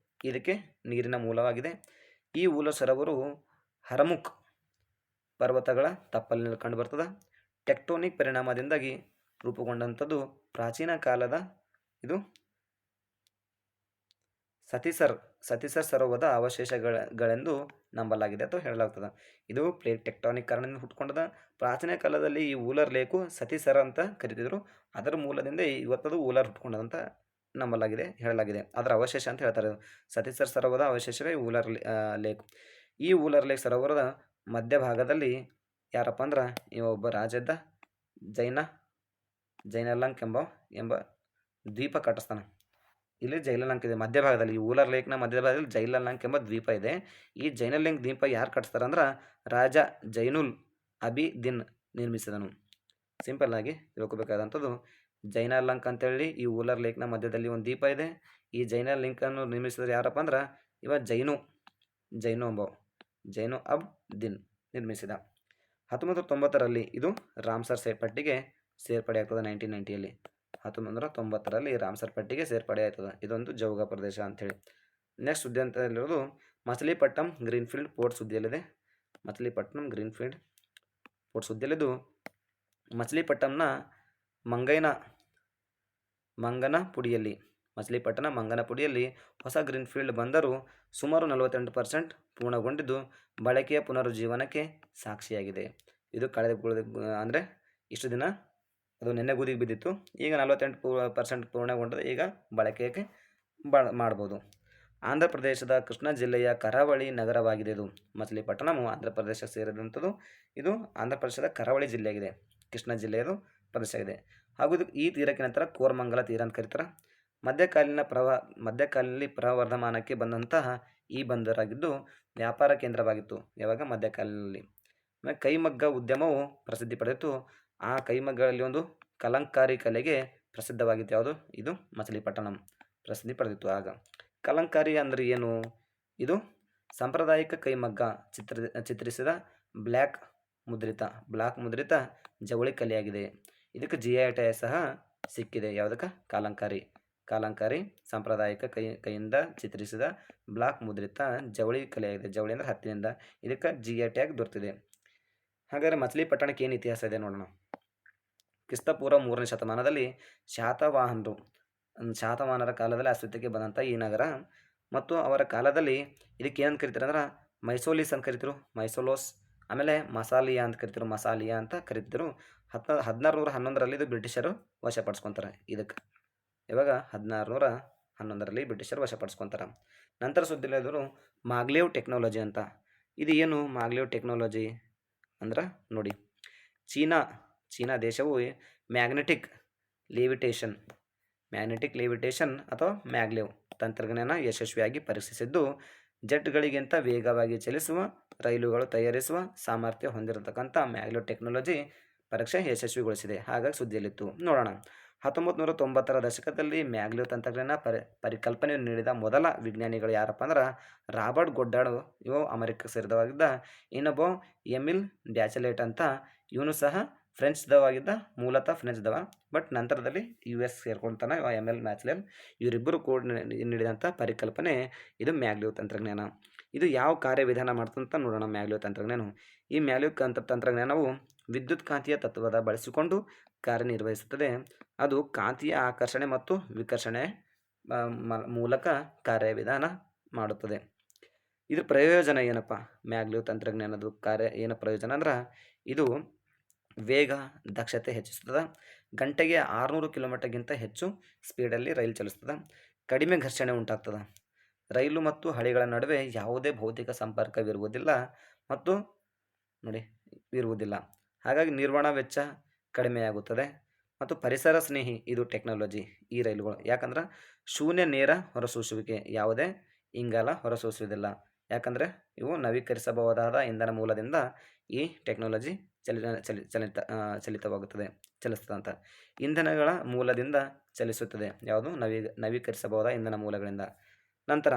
ಇದಕ್ಕೆ ನೀರಿನ ಮೂಲವಾಗಿದೆ. ಈ ಊಲರ್ ಸರೋವರವು ಹರಮುಖ್ ಪರ್ವತಗಳ ತಪ್ಪಲಿನಲ್ಲಿ ಕಂಡುಬರ್ತದೆ. ಟೆಕ್ಟೋನಿಕ್ ಪರಿಣಾಮದಿಂದಾಗಿ ರೂಪುಗೊಂಡಂಥದ್ದು ಪ್ರಾಚೀನ ಕಾಲದ ಇದು ಸತೀಸರ್ ಸರೋವರದ ಅವಶೇಷಗಳೆಂದು ನಂಬಲಾಗಿದೆ ಅಥವಾ ಹೇಳಲಾಗ್ತದೆ. ಇದು ಪ್ಲೇಟ್ ಟೆಕ್ಟಾನಿಕ್ ಕಾರಣದಿಂದ ಹುಟ್ಕೊಂಡದ. ಪ್ರಾಚೀನ ಕಾಲದಲ್ಲಿ ಈ ಊಲರ್ ಲೇಕು ಸತೀಸರ್ ಅಂತ ಕರೀತಿದ್ರು. ಅದರ ಮೂಲದಿಂದ ಇವತ್ತದು ಊಲರ್ ಹುಟ್ಕೊಂಡದಂತ ನಂಬಲಾಗಿದೆ, ಹೇಳಲಾಗಿದೆ. ಅದರ ಅವಶೇಷ ಅಂತ ಹೇಳ್ತಾರೆ. ಸತೀಸರ್ ಸರೋವರದ ಅವಶೇಷವೇ ಊಲರ್ ಲೇಕ್. ಈ ಊಲರ್ ಲೇಕ್ ಸರೋವರದ ಮಧ್ಯಭಾಗದಲ್ಲಿ ಯಾರಪ್ಪ ಅಂದ್ರೆ ಒಬ್ಬ ರಾಜ ಇದ್ದ, ಜೈನಲಂಕ್ ಎಂಬ ದ್ವೀಪ ಕಟ್ಟಿಸ್ತಾನೆ. ಇಲ್ಲಿ ಜೈಲಲಂಕ್ ಇದೆ ಮಧ್ಯಭಾಗದಲ್ಲಿ. ಈ ಊಲರ್ ಲೇಕ್ನ ಮಧ್ಯಭಾಗದಲ್ಲಿ ಜೈಲಲಂಕ್ ಎಂಬ ದ್ವೀಪ ಇದೆ. ಈ ಜೈನಲಿಂಕ್ ದ್ವೀಪ ಯಾರು ಕಟ್ಟಿಸ್ತಾರೆ ಅಂದ್ರೆ ರಾಜ ಜೈನುಲ್ ಅಬಿದಿನ್ ನಿರ್ಮಿಸಿದನು. ಸಿಂಪಲ್ ಆಗಿ ತಿಳ್ಕೊಬೇಕಾದಂಥದ್ದು, ಜೈನಲಂಕ್ ಅಂತೇಳಿ ಈ ಊಲರ್ ಲೇಕ್ನ ಮಧ್ಯದಲ್ಲಿ ಒಂದು ದ್ವೀಪ ಇದೆ. ಈ ಜೈನಲಿಂಕನ್ನು ನಿರ್ಮಿಸಿದ್ರೆ ಯಾರಪ್ಪ ಅಂದ್ರೆ ಇವ ಜೈನು ಅಬ್ ದಿನ್ ನಿರ್ಮಿಸಿದ. 1990ರಲ್ಲಿ ಇದು ರಾಮ್ಸರ್ ಪಟ್ಟಿಗೆ ಸೇರ್ಪಡೆ ಆಗ್ತದೆ. 1990ಯಲ್ಲಿ 1990ರಲ್ಲಿ ರಾಮ್ಸರ್ ಪಟ್ಟಿಗೆ ಸೇರ್ಪಡೆ ಆಗ್ತದೆ. ಇದೊಂದು ಜೌಗ ಪ್ರದೇಶ ಅಂಥೇಳಿ. ನೆಕ್ಸ್ಟ್ ಸುದ್ದಿ ಅಂತಲ್ಲಿರೋದು Machilipatnam greenfield port ಸುದ್ದಿಯಲ್ಲಿದೆ. Machilipatnam greenfield port ಸುದ್ದಿಯಲ್ಲಿದ್ದು, ಮಚಲಿಪಟ್ಟಣಂನ ಮಂಗನಪುಡಿಯಲ್ಲಿ ಹೊಸ ಗ್ರೀನ್ಫೀಲ್ಡ್ ಬಂದರು ಸುಮಾರು 48% ಪೂರ್ಣಗೊಂಡಿದ್ದು ಬಳಕೆಯ ಪುನರುಜ್ಜೀವನಕ್ಕೆ ಸಾಕ್ಷಿಯಾಗಿದೆ. ಇದು ಅಂದರೆ ಇಷ್ಟು ದಿನ ಅದು ನೆನ್ನೆಗುದಿಗೆ ಬಿದ್ದಿತ್ತು. ಈಗ 48% ಪೂರ್ಣಗೊಂಡರೆ ಈಗ ಬಳಕೆಗೆ ಮಾಡ್ಬೋದು. ಆಂಧ್ರ ಪ್ರದೇಶದ ಕೃಷ್ಣಾ ಜಿಲ್ಲೆಯ ಕರಾವಳಿ ನಗರವಾಗಿದೆ. ಇದು ಮಚಲಿಪಟ್ಟಣಂ ಆಂಧ್ರ ಪ್ರದೇಶ ಸೇರಿದಂಥದ್ದು. ಇದು ಆಂಧ್ರ ಪ್ರದೇಶದ ಕರಾವಳಿ ಜಿಲ್ಲೆಯಾಗಿದೆ. ಕೃಷ್ಣಾ ಜಿಲ್ಲೆಯದು ಪ್ರದೇಶ ಇದೆ. ಹಾಗೂ ಇದು ಈ ತೀರಕ್ಕೆ ನಂತರ ಕೋರಮಂಗಲ ತೀರ ಅಂತ ಕರೀತಾರೆ. ಮಧ್ಯಕಾಲೀನಲ್ಲಿ ಪ್ರವರ್ಧಮಾನಕ್ಕೆ ಬಂದಂತಹ ಈ ಬಂದರಾಗಿದ್ದು ವ್ಯಾಪಾರ ಕೇಂದ್ರವಾಗಿತ್ತು. ಯಾವಾಗ? ಮಧ್ಯಕಾಲೀನಲ್ಲಿ. ಆಮೇಲೆ ಕೈಮಗ್ಗ ಉದ್ಯಮವು ಪ್ರಸಿದ್ಧಿ ಪಡೆದಿತ್ತು. ಆ ಕೈಮಗ್ಗಗಳಲ್ಲಿ ಒಂದು ಕಲಂಕಾರಿ ಕಲೆಗೆ ಪ್ರಸಿದ್ಧವಾಗಿತ್ತು. ಯಾವುದು? ಇದು ಮಚಲಿಪಟ್ಟಣಂ ಪ್ರಸಿದ್ಧಿ ಪಡೆದಿತ್ತು. ಆಗ ಕಲಂಕಾರಿ ಅಂದರೆ ಏನು? ಇದು ಸಾಂಪ್ರದಾಯಿಕ ಕೈಮಗ್ಗ ಚಿತ್ರಿಸಿದ ಬ್ಲಾಕ್ ಮುದ್ರಿತ ಜವಳಿ ಕಲೆಯಾಗಿದೆ. ಇದಕ್ಕೆ GI ಟ್ಯಾಗ್ ಸಹ ಸಿಕ್ಕಿದೆ. ಯಾವುದಕ್ಕೆ? ಕಲಂಕಾರಿ ಸಾಂಪ್ರದಾಯಿಕ ಕೈಯಿಂದ ಚಿತ್ರಿಸಿದ ಬ್ಲಾಕ್ ಮುದ್ರಿತ ಜವಳಿ ಕಲೆಯಾಗಿದೆ. ಜವಳಿ ಅಂದರೆ ಹತ್ತಿನಿಂದ. ಇದಕ್ಕೆ GI ಟ್ಯಾಗ್ ದೊರೆತಿದೆ. ಹಾಗಾದರೆ ಮಚಲಿಪಟ್ಟಣಕ್ಕೆ ಏನು ಇತಿಹಾಸ ಇದೆ ನೋಡೋಣ. ಕ್ರಿಸ್ತಪೂರ್ವ 3ನೇ ಶತಮಾನದಲ್ಲಿ ಶಾತವಾಹನರ ಕಾಲದಲ್ಲಿ ಅಸ್ತಿತ್ವಕ್ಕೆ ಬಂದಂಥ ಈ ನಗರ ಮತ್ತು ಅವರ ಕಾಲದಲ್ಲಿ ಇದಕ್ಕೆ ಏನಂತ ಕರಿತಾರೆ ಅಂದ್ರೆ ಮೈಸೋಲಿಸ್ ಅಂತ ಕರಿತಿರು, ಮೈಸೋಲೋಸ್. ಆಮೇಲೆ ಮಸಾಲಿಯಾ ಅಂತ ಕರಿತಿದ್ರು. 1611ರಲ್ಲಿ ಇದು ಬ್ರಿಟಿಷರು ವಶಪಡಿಸ್ಕೊತಾರೆ. ಇದಕ್ಕೆ ಇವಾಗ 1611ರಲ್ಲಿ ಬ್ರಿಟಿಷರು ವಶಪಡಿಸ್ಕೊತಾರೆ. ನಂತರ ಸುದ್ದಿಲಿದ್ರು ಮಾಗ್ಲೇವ್ ಟೆಕ್ನಾಲಜಿ ಅಂತ. ಇದು ಏನು ಮಾಗ್ಲೇವ್ ಟೆಕ್ನಾಲಜಿ ಅಂದ್ರೆ ನೋಡಿ, ಚೀನಾ ದೇಶವು ಮ್ಯಾಗ್ನೆಟಿಕ್ ಲೇವಿಟೇಷನ್ ಅಥವಾ ಮ್ಯಾಗ್ಲೇವ್ ತಂತ್ರಜ್ಞಾನ ಯಶಸ್ವಿಯಾಗಿ ಪರೀಕ್ಷಿಸಿದ್ದು, ಜೆಟ್ಗಳಿಗಿಂತ ವೇಗವಾಗಿ ಚಲಿಸುವ ರೈಲುಗಳು ತಯಾರಿಸುವ ಸಾಮರ್ಥ್ಯ ಹೊಂದಿರತಕ್ಕಂಥ ಮ್ಯಾಗ್ಲೇವ್ ಟೆಕ್ನಾಲಜಿ ಪರೀಕ್ಷೆ ಯಶಸ್ವಿಗೊಳಿಸಿದೆ. ಹಾಗಾಗಿ ಸುದ್ದಿಯಲ್ಲಿತ್ತು. ನೋಡೋಣ. 1990ರ ದಶಕದಲ್ಲಿ ಮ್ಯಾಗ್ಲೇವ್ ತಂತ್ರಜ್ಞಾನ ಪರಿಕಲ್ಪನೆ ನೀಡಿದ ಮೊದಲ ವಿಜ್ಞಾನಿಗಳು ಯಾರಪ್ಪ ಅಂದ್ರೆ ರಾಬರ್ಟ್ ಗೋಡ್ಡಾರ್ಡ್. ಇವು ಅಮೆರಿಕಕ್ಕೆ ಸೇರಿದವಾಗಿದ್ದ. ಇನ್ನೊಬ್ಬ ಎಮಿಲ್ ಡ್ಯಾಚೆಲೆಟ್ ಅಂತ. ಇವನು ಸಹ ಮೂಲತಃ ಫ್ರೆಂಚ್ದವ, ಬಟ್ ನಂತರದಲ್ಲಿ US ಸೇರ್ಕೊಳ್ತಾನೆ ಎಮಿಲ್ ಡ್ಯಾಚೆಲೆಟ್. ಇವರಿಬ್ಬರು ಕೂಡ ನೀಡಿದಂಥ ಪರಿಕಲ್ಪನೆ ಇದು ಮ್ಯಾಗ್ಲೇವ್ ತಂತ್ರಜ್ಞಾನ. ಇದು ಯಾವ ಕಾರ್ಯವಿಧಾನ ಮಾಡ್ತಂತ ನೋಡೋಣ. ಮ್ಯಾಗ್ಲೇವ್ ತಂತ್ರಜ್ಞಾನ. ಈ ಮ್ಯಾಗ್ಲೇವ್ ತಂತ್ರಜ್ಞಾನವು ವಿದ್ಯುತ್ ಕಾಂತೀಯ ತತ್ವದ ಬಳಸಿಕೊಂಡು ಕಾರ್ಯನಿರ್ವಹಿಸುತ್ತದೆ. ಅದು ಕಾಂತೀಯ ಆಕರ್ಷಣೆ ಮತ್ತು ವಿಕರ್ಷಣೆ ಮೂಲಕ ಕಾರ್ಯವಿಧಾನ ಮಾಡುತ್ತದೆ. ಇದ್ರ ಪ್ರಯೋಜನ ಏನಪ್ಪ? ಮ್ಯಾಗ್ಲೇವ್ ತಂತ್ರಜ್ಞಾನದ ಕಾರ್ಯ ಏನು ಪ್ರಯೋಜನ ಅಂದ್ರೆ ಇದು ವೇಗ, ದಕ್ಷತೆ ಹೆಚ್ಚಿಸುತ್ತದೆ. ಗಂಟೆಗೆ 600 ಕಿಲೋಮೀಟರ್ಗಿಂತ ಹೆಚ್ಚು ಸ್ಪೀಡಲ್ಲಿ ರೈಲು ಚಲಿಸ್ತದೆ. ಕಡಿಮೆ ಘರ್ಷಣೆ ಉಂಟಾಗ್ತದೆ. ರೈಲು ಮತ್ತು ಹಳಿಗಳ ನಡುವೆ ಯಾವುದೇ ಭೌತಿಕ ಸಂಪರ್ಕವಿರುವುದಿಲ್ಲ ಮತ್ತು ನೋಡಿ ಇರುವುದಿಲ್ಲ. ಹಾಗಾಗಿ ನಿರ್ವಹಣಾ ವೆಚ್ಚ ಕಡಿಮೆಯಾಗುತ್ತದೆ ಮತ್ತು ಪರಿಸರ ಸ್ನೇಹಿ ಇದು ಟೆಕ್ನಾಲಜಿ ಈ ರೈಲುಗಳು. ಯಾಕಂದ್ರೆ ಶೂನ್ಯ ನೇರ ಹೊರಸೂಸುವಿಕೆ, ಯಾವುದೇ ಇಂಗಾಲ ಹೊರಸೂಸುವುದಿಲ್ಲ. ಯಾಕಂದರೆ ಇವು ನವೀಕರಿಸಬಹುದಾದ ಇಂಧನ ಮೂಲದಿಂದ ಈ ಟೆಕ್ನಾಲಜಿ ಚಲಿತವಾಗುತ್ತದೆ ಚಲಿಸ್ತದಂತ. ಇಂಧನಗಳ ಮೂಲದಿಂದ ಚಲಿಸುತ್ತದೆ. ಯಾವುದು ನವೀಕರಿಸಬಹುದಾದ ಇಂಧನ ಮೂಲಗಳಿಂದ. ನಂತರ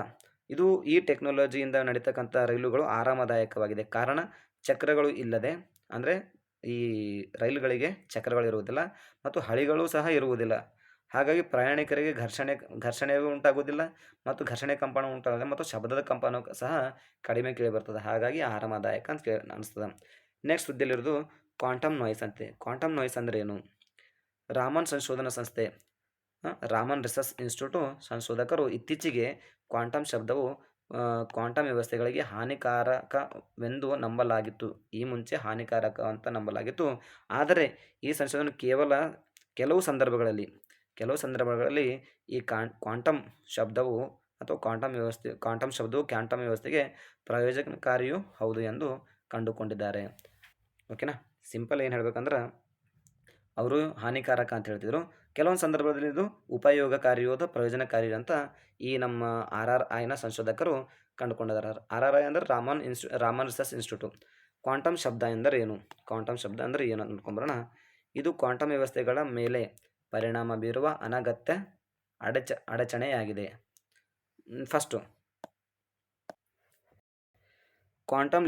ಇದು ಈ ಟೆಕ್ನಾಲಜಿಯಿಂದ ನಡೀತಕ್ಕಂಥ ರೈಲುಗಳು ಆರಾಮದಾಯಕವಾಗಿದೆ. ಕಾರಣ ಚಕ್ರಗಳು ಇಲ್ಲದೆ, ಅಂದರೆ ಈ ರೈಲುಗಳಿಗೆ ಚಕ್ರಗಳು ಇರುವುದಿಲ್ಲ ಮತ್ತು ಹಳಿಗಳು ಸಹ ಇರುವುದಿಲ್ಲ. ಹಾಗಾಗಿ ಪ್ರಯಾಣಿಕರಿಗೆ ಘರ್ಷಣೆಯೂ ಉಂಟಾಗುವುದಿಲ್ಲ ಮತ್ತು ಘರ್ಷಣೆ ಕಂಪನ ಉಂಟಾಗಲ್ಲ ಮತ್ತು ಶಬ್ದದ ಕಂಪನ ಸಹ ಕಡಿಮೆ ಕೇಳಿಬರ್ತದೆ. ಹಾಗಾಗಿ ಆರಾಮದಾಯಕ ಅಂತ ಅನಿಸ್ತದೆ. ನೆಕ್ಸ್ಟ್ ಸುದ್ದಿಯಲ್ಲಿರೋದು ಕ್ವಾಂಟಮ್ ನಾಯ್ಸ್ ಅಂತೆ. ಕ್ವಾಂಟಮ್ ನಾಯ್ಸ್ ಅಂದರೆ ಏನು? ರಾಮನ್ ಸಂಶೋಧನಾ ಸಂಸ್ಥೆ, ರಾಮನ್ ರಿಸರ್ಚ್ ಇನ್ಸ್ಟಿಟ್ಯೂಟು ಸಂಶೋಧಕರು ಇತ್ತೀಚೆಗೆ ಕ್ವಾಂಟಮ್ ಶಬ್ದವು ಕ್ವಾಂಟಮ್ ವ್ಯವಸ್ಥೆಗಳಿಗೆ ಹಾನಿಕಾರಕವೆಂದು ನಂಬಲಾಗಿತ್ತು. ಈ ಮುಂಚೆ ಹಾನಿಕಾರಕ ಅಂತ ನಂಬಲಾಗಿತ್ತು. ಆದರೆ ಈ ಸಂಶೋಧನೆ ಕೆಲವು ಸಂದರ್ಭಗಳಲ್ಲಿ ಈ ಕ್ವಾಂಟಮ್ ಶಬ್ದವು ಅಥವಾ ಕ್ವಾಂಟಮ್ ಶಬ್ದವು ಕ್ವಾಂಟಮ್ ವ್ಯವಸ್ಥೆಗೆ ಪ್ರಯೋಜನಕಾರಿಯೂ ಹೌದು ಎಂದು ಕಂಡುಕೊಂಡಿದ್ದಾರೆ. ಓಕೆನಾ. ಸಿಂಪಲ್ ಏನು ಹೇಳ್ಬೇಕಂದ್ರೆ ಅವರು ಹಾನಿಕಾರಕ ಅಂತ ಹೇಳ್ತಿದ್ರು. ಕೆಲವೊಂದು ಸಂದರ್ಭದಲ್ಲಿ ಇದು ಉಪಯೋಗಕಾರಿಯೋದು ಪ್ರಯೋಜನಕಾರಿ ಅಂತ ಈ ನಮ್ಮ RRIನ ಸಂಶೋಧಕರು ಕಂಡುಕೊಂಡಿದ್ದಾರೆ. RRI ಅಂದರೆ ರಾಮನ್ ರಿಸರ್ಚ್ ಇನ್ಸ್ಟಿಟ್ಯೂಟು. ಕ್ವಾಂಟಮ್ ಶಬ್ದ ಎಂದರೆ ಏನು? ಕ್ವಾಂಟಮ್ ಶಬ್ದ ಅಂದರೆ ಏನು ಅಂತ ನೋಡ್ಕೊಂಬರೋಣ. ಇದು ಕ್ವಾಂಟಮ್ ವ್ಯವಸ್ಥೆಗಳ ಮೇಲೆ ಪರಿಣಾಮ ಬೀರುವ ಅನಗತ್ಯ ಅಡಚಣೆಯಾಗಿದೆ. ಫಸ್ಟು ಕ್ವಾಂಟಮ್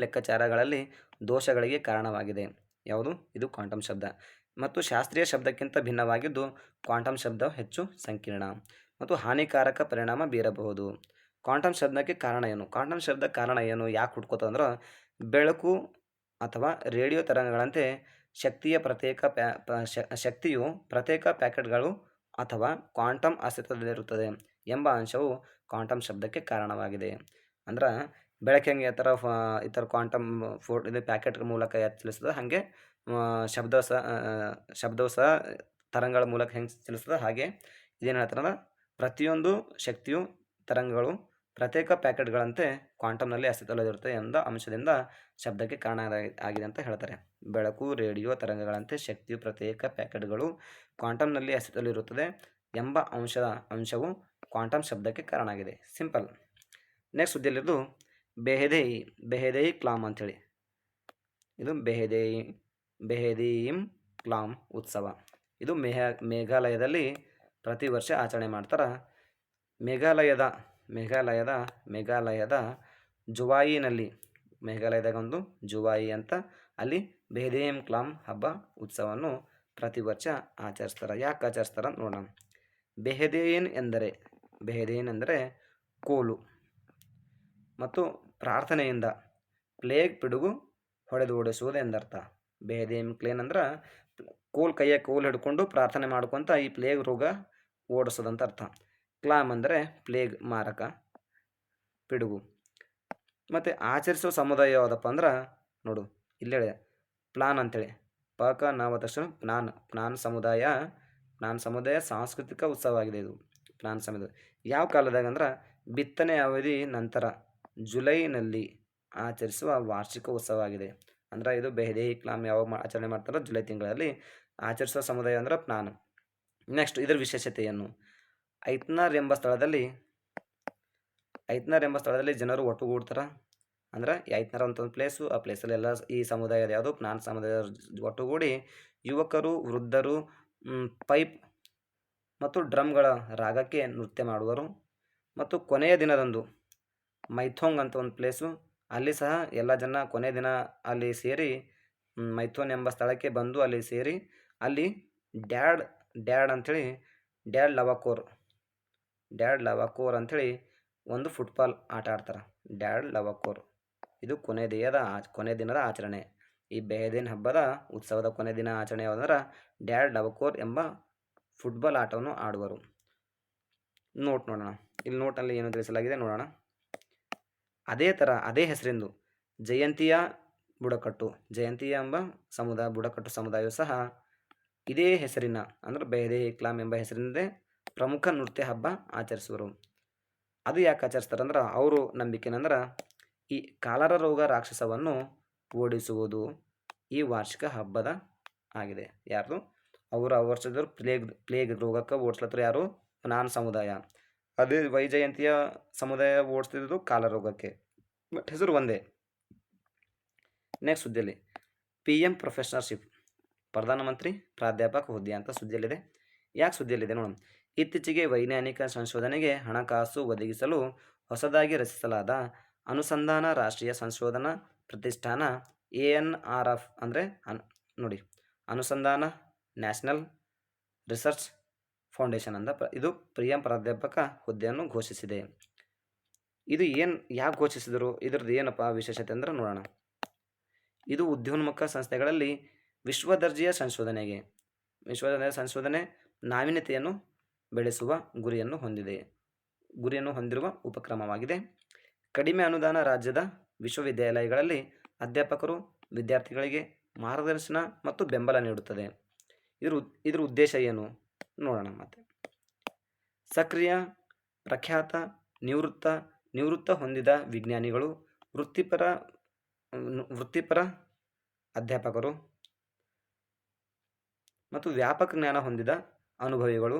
ಲೆಕ್ಕಾಚಾರಗಳಲ್ಲಿ ದೋಷಗಳಿಗೆ ಕಾರಣವಾಗಿದೆ. ಯಾವುದು? ಇದು ಕ್ವಾಂಟಮ್ ಶಬ್ದ. ಮತ್ತು ಶಾಸ್ತ್ರೀಯ ಶಬ್ದಕ್ಕಿಂತ ಭಿನ್ನವಾಗಿದ್ದು ಕ್ವಾಂಟಮ್ ಶಬ್ದ ಹೆಚ್ಚು ಸಂಕೀರ್ಣ ಮತ್ತು ಹಾನಿಕಾರಕ ಪರಿಣಾಮ ಬೀರಬಹುದು. ಕ್ವಾಂಟಮ್ ಶಬ್ದಕ್ಕೆ ಕಾರಣ ಏನು? ಕ್ವಾಂಟಮ್ ಶಬ್ದ ಕಾರಣ ಏನು? ಯಾಕೆ ಹುಡ್ಕೋತಂದ್ರೆ ಬೆಳಕು ಅಥವಾ ರೇಡಿಯೋ ತರಂಗಗಳಂತೆ ಶಕ್ತಿಯು ಪ್ರತ್ಯೇಕ ಪ್ಯಾಕೆಟ್ಗಳು ಅಥವಾ ಕ್ವಾಂಟಮ್ ಅಸ್ತಿತ್ವದಲ್ಲಿರುತ್ತದೆ ಎಂಬ ಅಂಶವು ಕ್ವಾಂಟಮ್ ಶಬ್ದಕ್ಕೆ ಕಾರಣವಾಗಿದೆ. ಅಂದ್ರೆ ಬೆಳಕು ಹೆಂಗೆ ಈ ಥರ ಕ್ವಾಂಟಮ್ ಇದು ಪ್ಯಾಕೆಟ್ ಮೂಲಕ ಚಲಿಸ್ತದೆ, ಹಾಗೆ ಶಬ್ದವು ಸಹ ತರಂಗಗಳ ಮೂಲಕ ಹೆಂಗೆ ಚಲಿಸ್ತದೆ, ಹಾಗೆ ಇದೇನು ಹೇಳ್ತಾರಂದ್ರೆ ಪ್ರತಿಯೊಂದು ಶಕ್ತಿಯು ತರಂಗಗಳು ಪ್ರತ್ಯೇಕ ಪ್ಯಾಕೆಟ್ಗಳಂತೆ ಕ್ವಾಂಟಮ್ನಲ್ಲಿ ಅಸ್ತಿತ್ವದಲ್ಲಿರುತ್ತೆ ಎಂಬ ಅಂಶದಿಂದ ಶಬ್ದಕ್ಕೆ ಕಾರಣ ಆಗಿದೆ ಅಂತ ಹೇಳ್ತಾರೆ. ಬೆಳಕು ರೇಡಿಯೋ ತರಂಗಗಳಂತೆ ಶಕ್ತಿಯು ಪ್ರತ್ಯೇಕ ಪ್ಯಾಕೆಟ್ಗಳು ಕ್ವಾಂಟಮ್ನಲ್ಲಿ ಅಸ್ತಿತ್ವದಲ್ಲಿರುತ್ತದೆ ಎಂಬ ಅಂಶವು ಕ್ವಾಂಟಮ್ ಶಬ್ದಕ್ಕೆ ಕಾರಣ ಆಗಿದೆ. ಸಿಂಪಲ್. ನೆಕ್ಸ್ಟ್ ಸುದ್ದಿಯಲ್ಲಿರೋದು ಬೆಹೆದೇಯಿ ಕ್ಲಾಮ್ ಅಂಥೇಳಿ. ಇದು ಬೆಹೆದೇಯಿಮ್ ಕ್ಲಾಮ್ ಉತ್ಸವ. ಇದು ಮೇಘಾಲಯದಲ್ಲಿ ಪ್ರತಿ ವರ್ಷ ಆಚರಣೆ ಮಾಡ್ತಾರೆ. ಮೇಘಾಲಯದ ಜುವಾಯಿನಲ್ಲಿ, ಮೇಘಾಲಯದಾಗ ಒಂದು ಜುವಾಯಿ ಅಂತ, ಅಲ್ಲಿ ಬೆಹೆದೇಯಿಮ್ ಕ್ಲಾಮ್ ಹಬ್ಬ ಉತ್ಸವವನ್ನು ಪ್ರತಿ ವರ್ಷ ಆಚರಿಸ್ತಾರೆ. ಯಾಕೆ ಆಚರಿಸ್ತಾರೆ ಅಂತ ನೋಡೋಣ. ಬೆಹೆದೇಯಿನ್ ಎಂದರೆ ಕೋಲು ಮತ್ತು ಪ್ರಾರ್ಥನೆಯಿಂದ ಪ್ಲೇಗ್ ಪಿಡುಗು ಹೊಡೆದು ಓಡಿಸುವುದು ಎಂದರ್ಥ. ಬೆಹೆದೇಯಿಮ್ ಕ್ಲೇನ್ ಅಂದ್ರೆ ಕೈಯಾಗ ಕೋಲು ಹಿಡ್ಕೊಂಡು ಪ್ರಾರ್ಥನೆ ಮಾಡ್ಕೊತ ಈ ಪ್ಲೇಗ್ ರೋಗ ಓಡಿಸೋದಂತ ಅರ್ಥ. ಕ್ಲಾಮ್ ಅಂದರೆ ಪ್ಲೇಗ್ ಮಾರಕ ಪಿಡುಗು. ಮತ್ತು ಆಚರಿಸೋ ಸಮುದಾಯ ಯಾವುದಪ್ಪ ಅಂದ್ರೆ ನೋಡು ಇಲ್ಲೇ ಪ್ಲಾನ್ ಅಂತೇಳಿ, ಪಕ ನಾವು ತಕ್ಷಣ ಪ್ಲಾನ್ ಸಮುದಾಯ ಸಾಂಸ್ಕೃತಿಕ ಉತ್ಸವ ಆಗಿದೆ ಇದು. ಪ್ಲಾನ್ ಸಮುದಾಯ ಯಾವ ಕಾಲದಾಗ ಅಂದ್ರೆ ಬಿತ್ತನೆ ಅವಧಿ ನಂತರ ಜುಲೈನಲ್ಲಿ ಆಚರಿಸುವ ವಾರ್ಷಿಕ ಉತ್ಸವ ಆಗಿದೆ. ಅಂದ್ರೆ ಇದು ಬೆಹೆದೇಯಿ ಕ್ಲಾಮ್ ಯಾವಾಗ ಆಚರಣೆ ಮಾಡ್ತಾರೆ? ಜುಲೈ ತಿಂಗಳಲ್ಲಿ ಆಚರಿಸುವ ಸಮುದಾಯ ಅಂದ್ರೆ ಪ್ಲಾನ್. ನೆಕ್ಸ್ಟ್ ಇದರ ವಿಶೇಷತೆ ಏನು? ಐತ್ನಾರ್ ಎಂಬ ಸ್ಥಳದಲ್ಲಿ ಜನರು ಒಟ್ಟುಗೂಡ್ತಾರೆ. ಅಂದ್ರೆ ಐತ್ನಾರ್ ಅಂತ ಒಂದು ಪ್ಲೇಸು, ಆ ಪ್ಲೇಸಲ್ಲಿ ಎಲ್ಲ ಈ ಸಮುದಾಯದ ಯಾವುದು ಪ್ಲಾನ್ ಸಮುದಾಯ ಒಟ್ಟುಗೂಡಿ ಯುವಕರು ವೃದ್ಧರು ಪೈಪ್ ಮತ್ತು ಡ್ರಮ್ಗಳ ರಾಗಕ್ಕೆ ನೃತ್ಯ ಮಾಡುವರು. ಮತ್ತು ಕೊನೆಯ ದಿನದಂದು ಮೈಥೋಂಗ್ ಅಂತ ಒಂದು ಪ್ಲೇಸು, ಅಲ್ಲಿ ಸಹ ಎಲ್ಲ ಜನ ಕೊನೆಯ ದಿನ ಅಲ್ಲಿ ಸೇರಿ ಮೈಥೋನ್ ಎಂಬ ಸ್ಥಳಕ್ಕೆ ಬಂದು ಅಲ್ಲಿ ಸೇರಿ ಅಲ್ಲಿ ಡ್ಯಾಡ್ ಅಂಥೇಳಿ ಡ್ಯಾಡ್ ಲವಾಕೋರ್ ಅಂಥೇಳಿ ಒಂದು ಫುಟ್ಬಾಲ್ ಆಟ ಆಡ್ತಾರೆ. ಡ್ಯಾಡ್ ಲವಾಕೋರ್ ಇದು ಕೊನೆ ದಿನದ ಆಚರಣೆ. ಈ ಬೆಹೆದೇನ್ ಹಬ್ಬದ ಉತ್ಸವದ ಕೊನೆ ದಿನ ಆಚರಣೆ ಯಾವುದಂದ್ರೆ ಡ್ಯಾಡ್ ಲವಾಕೋರ್ ಎಂಬ ಫುಟ್ಬಾಲ್ ಆಟವನ್ನು ಆಡುವರು. ನೋಡೋಣ. ಇಲ್ಲಿ ನೋಟಲ್ಲಿ ಏನು ತಿಳಿಸಲಾಗಿದೆ ನೋಡೋಣ. ಅದೇ ಹೆಸರಿಂದು ಜಯಂತಿಯ ಬುಡಕಟ್ಟು ಜಯಂತಿ ಎಂಬ ಬುಡಕಟ್ಟು ಸಮುದಾಯವು ಸಹ ಇದೇ ಹೆಸರಿನ ಅಂದರೆ ಬೆಹ್ದೆ ಇಕ್ಲಾಮ್ ಎಂಬ ಹೆಸರಿನದೇ ಪ್ರಮುಖ ನೃತ್ಯ ಹಬ್ಬ ಆಚರಿಸುವರು. ಅದು ಯಾಕೆ ಆಚರಿಸ್ತಾರೆ ಅಂದ್ರೆ ಅವರು ನಂಬಿಕೆನಂದ್ರೆ ಈ ಕಾಲರ ರೋಗ ರಾಕ್ಷಸವನ್ನು ಓಡಿಸುವುದು ಈ ವಾರ್ಷಿಕ ಹಬ್ಬದ ಆಗಿದೆ. ಯಾರು ಅವರು ವರ್ಷದವ್ರು ಪ್ಲೇಗ್ ರೋಗಕ್ಕೆ ಓಡಿಸ್ಲತ್ತಾರೆ ಯಾರು ನಾನ್ ಸಮುದಾಯ. ಅದೇ ವೈಜಯಂತಿಯ ಸಮುದಾಯ ಓಡಿಸ್ತಿದ್ದು ಕಾಲ ರೋಗಕ್ಕೆ, ಬಟ್ ಹೆಸರು ಒಂದೇ. ನೆಕ್ಸ್ಟ್ ಸುದ್ದಿಯಲ್ಲಿ PM ಪ್ರೊಫೆಷನರ್ಶಿಪ್ ಪ್ರಧಾನಮಂತ್ರಿ ಪ್ರಾಧ್ಯಾಪಕ ಹುದ್ದೆ ಅಂತ ಸುದ್ದಿಯಲ್ಲಿದೆ. ಯಾಕೆ ಸುದ್ದಿಯಲ್ಲಿದೆ ನೋಡೋಣ. ಇತ್ತೀಚೆಗೆ ವೈಜ್ಞಾನಿಕ ಸಂಶೋಧನೆಗೆ ಹಣಕಾಸು ಒದಗಿಸಲು ಹೊಸದಾಗಿ ರಚಿಸಲಾದ ಅನುಸಂಧಾನ ರಾಷ್ಟ್ರೀಯ ಸಂಶೋಧನಾ ಪ್ರತಿಷ್ಠಾನ ANRF ಅಂದರೆ ನೋಡಿ ಅನುಸಂಧಾನ ನ್ಯಾಷನಲ್ ರಿಸರ್ಚ್ ಫೌಂಡೇಶನ್ ಅಂತ ಇದು PM ಪ್ರಾಧ್ಯಾಪಕ ಹುದ್ದೆಯನ್ನು ಘೋಷಿಸಿದೆ. ಇದು ಯಾಕೆ ಘೋಷಿಸಿದರು, ಇದ್ರದ್ದು ಏನಪ್ಪ ವಿಶೇಷತೆ ಅಂದ್ರೆ ನೋಡೋಣ. ಇದು ಉದ್ಯೋನ್ಮುಖ ಸಂಸ್ಥೆಗಳಲ್ಲಿ ವಿಶ್ವದರ್ಜೆಯ ಸಂಶೋಧನೆ ನಾವೀನ್ಯತೆಯನ್ನು ಬೆಳೆಸುವ ಗುರಿಯನ್ನು ಹೊಂದಿರುವ ಉಪಕ್ರಮವಾಗಿದೆ. ಕಡಿಮೆ ಅನುದಾನ ರಾಜ್ಯದ ವಿಶ್ವವಿದ್ಯಾಲಯಗಳಲ್ಲಿ ಅಧ್ಯಾಪಕರು ವಿದ್ಯಾರ್ಥಿಗಳಿಗೆ ಮಾರ್ಗದರ್ಶನ ಮತ್ತು ಬೆಂಬಲ ನೀಡುತ್ತದೆ. ಇದ್ರ ಉದ್ದೇಶ ಏನು ನೋಡೋಣ. ಮತ್ತೆ ಸಕ್ರಿಯ ಪ್ರಖ್ಯಾತ ನಿವೃತ್ತ ಹೊಂದಿದ ವಿಜ್ಞಾನಿಗಳು, ವೃತ್ತಿಪರ ಅಧ್ಯಾಪಕರು ಮತ್ತು ವ್ಯಾಪಕ ಜ್ಞಾನ ಹೊಂದಿದ ಅನುಭವಿಗಳು,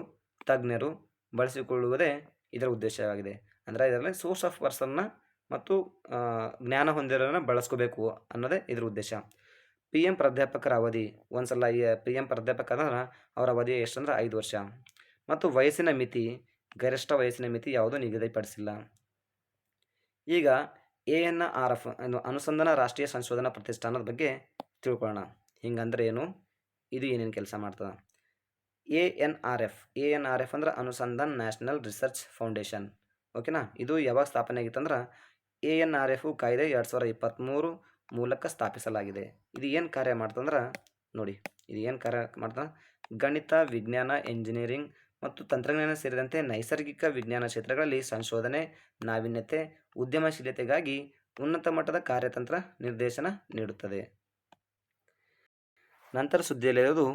ತಜ್ಞರು ಬಳಸಿಕೊಳ್ಳುವುದೇ ಇದರ ಉದ್ದೇಶವಾಗಿದೆ. ಅಂದರೆ ಇದರಲ್ಲಿ ಸೋರ್ಸ್ ಆಫ್ ಪರ್ಸನ್ನ ಮತ್ತು ಜ್ಞಾನ ಹೊಂದಿರೋರನ್ನ ಬಳಸ್ಕೋಬೇಕು ಅನ್ನೋದೇ ಇದರ ಉದ್ದೇಶ. PM ಪ್ರಾಧ್ಯಾಪಕರ ಅವಧಿ ಒಂದ್ಸಲ PM ಪ್ರಾಧ್ಯಾಪಕ ಅಂದ್ರೆ ಅವರ ಅವಧಿ ಎಷ್ಟಂದ್ರೆ 5 ವರ್ಷ. ಮತ್ತು ಗರಿಷ್ಠ ವಯಸ್ಸಿನ ಮಿತಿ ಯಾವುದೂ ನಿಗದಿಪಡಿಸಿಲ್ಲ. ಈಗ ANRF ಅನುಸಂಧಾನ ರಾಷ್ಟ್ರೀಯ ಸಂಶೋಧನಾ ಪ್ರತಿಷ್ಠಾನದ ಬಗ್ಗೆ ತಿಳ್ಕೊಳ್ಳೋಣ. ಹಿಂಗಂದ್ರೆ ಏನು, ಇದು ಏನೇನು ಕೆಲಸ ಮಾಡ್ತದೆ. ANRF ಅಂದ್ರೆ ಅನುಸಂಧಾನ್ ನ್ಯಾಷನಲ್ ರಿಸರ್ಚ್ ಫೌಂಡೇಶನ್. ಓಕೆನಾ. ಇದು ಯಾವಾಗ ಸ್ಥಾಪನೆ ಆಗಿತ್ತಂದ್ರೆ ANRF ಕಾಯ್ದೆ 2023 ಮೂಲಕ ಸ್ಥಾಪಿಸಲಾಗಿದೆ. ಇದು ಏನು ಕಾರ್ಯ ಮಾಡ್ತಂದ್ರೆ ನೋಡಿ, ಇದು ಏನು ಕಾರ್ಯ ಮಾಡ್ತಂದ್ರೆ ಗಣಿತ, ವಿಜ್ಞಾನ, ಎಂಜಿನಿಯರಿಂಗ್ ಮತ್ತು ತಂತ್ರಜ್ಞಾನ ಸೇರಿದಂತೆ ನೈಸರ್ಗಿಕ ವಿಜ್ಞಾನ ಕ್ಷೇತ್ರಗಳಲ್ಲಿ ಸಂಶೋಧನೆ, ನಾವೀನ್ಯತೆ, ಉದ್ಯಮಶೀಲತೆಗಾಗಿ ಉನ್ನತ ಮಟ್ಟದ ಕಾರ್ಯತಂತ್ರ ನಿರ್ದೇಶನ ನೀಡುತ್ತದೆ. ನಂತರ ಸುದ್ದಿಯಲ್ಲಿರೋದು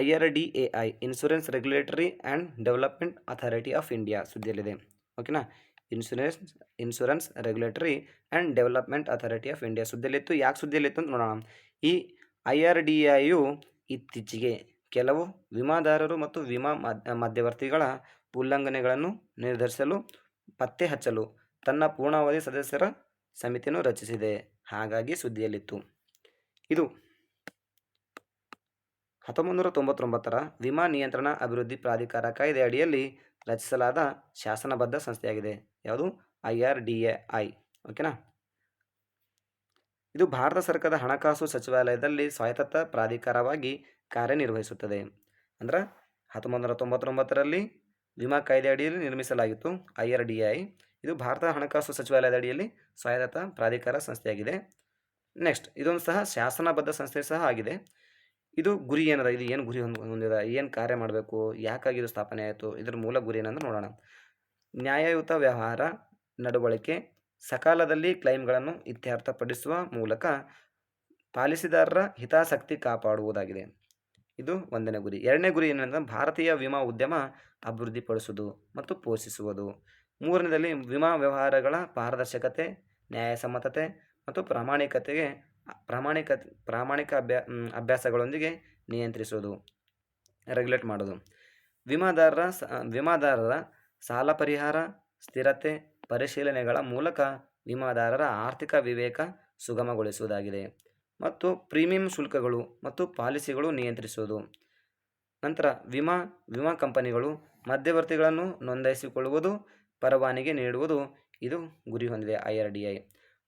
IRDAI insurance regulatory and development authority of India ಸುದ್ದಿಯಲ್ಲಿದೆ. ಓಕೆನಾ. Insurance regulatory and development authority of India ಸುದ್ದಿಯಲ್ಲಿತ್ತು. ಯಾಕೆ ಸುದ್ದಿಯಲ್ಲಿತ್ತು ಅಂತ ನೋಡೋಣ. ಈ IRDAIಯು ಇತ್ತೀಚೆಗೆ ಕೆಲವು ವಿಮಾದಾರರು ಮತ್ತು ವಿಮಾ ಮಧ್ಯವರ್ತಿಗಳ ಉಲ್ಲಂಘನೆಗಳನ್ನು ನಿರ್ಧರಿಸಲು ಪತ್ತೆ ಹಚ್ಚಲು ತನ್ನ ಪೂರ್ಣಾವಧಿ ಸದಸ್ಯರ ಸಮಿತಿಯನ್ನು ರಚಿಸಿದೆ. ಹಾಗಾಗಿ ಸುದ್ದಿಯಲ್ಲಿತ್ತು. ಇದು 1999ರ ವಿಮಾ ನಿಯಂತ್ರಣ ಅಭಿವೃದ್ಧಿ ಪ್ರಾಧಿಕಾರ ಕಾಯ್ದೆ ಅಡಿಯಲ್ಲಿ ರಚಿಸಲಾದ ಶಾಸನಬದ್ಧ ಸಂಸ್ಥೆಯಾಗಿದೆ. ಯಾವುದು? IRDAI. ಓಕೆನಾ. ಇದು ಭಾರತ ಸರ್ಕಾರದ ಹಣಕಾಸು ಸಚಿವಾಲಯದಲ್ಲಿ ಸ್ವಾಯತ್ತ ಪ್ರಾಧಿಕಾರವಾಗಿ ಕಾರ್ಯನಿರ್ವಹಿಸುತ್ತದೆ. ಅಂದ್ರೆ 1999ರಲ್ಲಿ ವಿಮಾ ಕಾಯ್ದೆ ಅಡಿಯಲ್ಲಿ ನಿರ್ಮಿಸಲಾಗಿತ್ತು IRDAI. ಇದು ಭಾರತ ಹಣಕಾಸು ಸಚಿವಾಲಯದ ಅಡಿಯಲ್ಲಿ ಸ್ವಾಯತ್ತ ಪ್ರಾಧಿಕಾರ ಸಂಸ್ಥೆಯಾಗಿದೆ. ನೆಕ್ಸ್ಟ್ ಇದೊಂದು ಸಹ ಶಾಸನಬದ್ಧ ಸಂಸ್ಥೆ ಸಹ ಆಗಿದೆ. ಇದು ಗುರಿ ಏನದ, ಇದು ಏನು ಗುರಿ ಹೊಂದಿದ, ಏನು ಕಾರ್ಯ ಮಾಡಬೇಕು, ಯಾಕಾಗಿ ಇದು ಸ್ಥಾಪನೆ ಆಯಿತು, ಇದರ ಮೂಲ ಗುರಿ ಏನಂದ್ರೆ ನೋಡೋಣ. ನ್ಯಾಯಯುತ ವ್ಯವಹಾರ ನಡವಳಿಕೆ, ಸಕಾಲದಲ್ಲಿ ಕ್ಲೈಮ್ಗಳನ್ನು ಇತ್ಯರ್ಥಪಡಿಸುವ ಮೂಲಕ ಪಾಲಿಸಿದಾರರ ಹಿತಾಸಕ್ತಿ ಕಾಪಾಡುವುದಾಗಿದೆ. ಇದು ಒಂದನೇ ಗುರಿ. ಎರಡನೇ ಗುರಿ ಏನಂದ್ರೆ ಭಾರತೀಯ ವಿಮಾ ಉದ್ಯಮ ಅಭಿವೃದ್ಧಿಪಡಿಸುವುದು ಮತ್ತು ಪೋಷಿಸುವುದು. ಮೂರನೇದಲ್ಲಿ ವಿಮಾ ವ್ಯವಹಾರಗಳ ಪಾರದರ್ಶಕತೆ, ನ್ಯಾಯಸಮ್ಮತತೆ ಮತ್ತು ಪ್ರಾಮಾಣಿಕ ಅಭ್ಯಾಸಗಳೊಂದಿಗೆ ನಿಯಂತ್ರಿಸುವುದು, ರೆಗ್ಯುಲೇಟ್ ಮಾಡೋದು. ವಿಮಾದಾರರ ಸಾಲ ಪರಿಹಾರ, ಸ್ಥಿರತೆ ಪರಿಶೀಲನೆಗಳ ಮೂಲಕ ವಿಮಾದಾರರ ಆರ್ಥಿಕ ವಿವೇಕ ಸುಗಮಗೊಳಿಸುವುದಾಗಿದೆ. ಮತ್ತು ಪ್ರೀಮಿಯಂ ಶುಲ್ಕಗಳು ಮತ್ತು ಪಾಲಿಸಿಗಳು ನಿಯಂತ್ರಿಸುವುದು. ನಂತರ ವಿಮಾ ಕಂಪನಿಗಳು ಮಧ್ಯವರ್ತಿಗಳನ್ನು ನೋಂದಾಯಿಸಿಕೊಳ್ಳುವುದು, ಪರವಾನಗಿ ನೀಡುವುದು ಇದು ಗುರಿ ಹೊಂದಿದೆ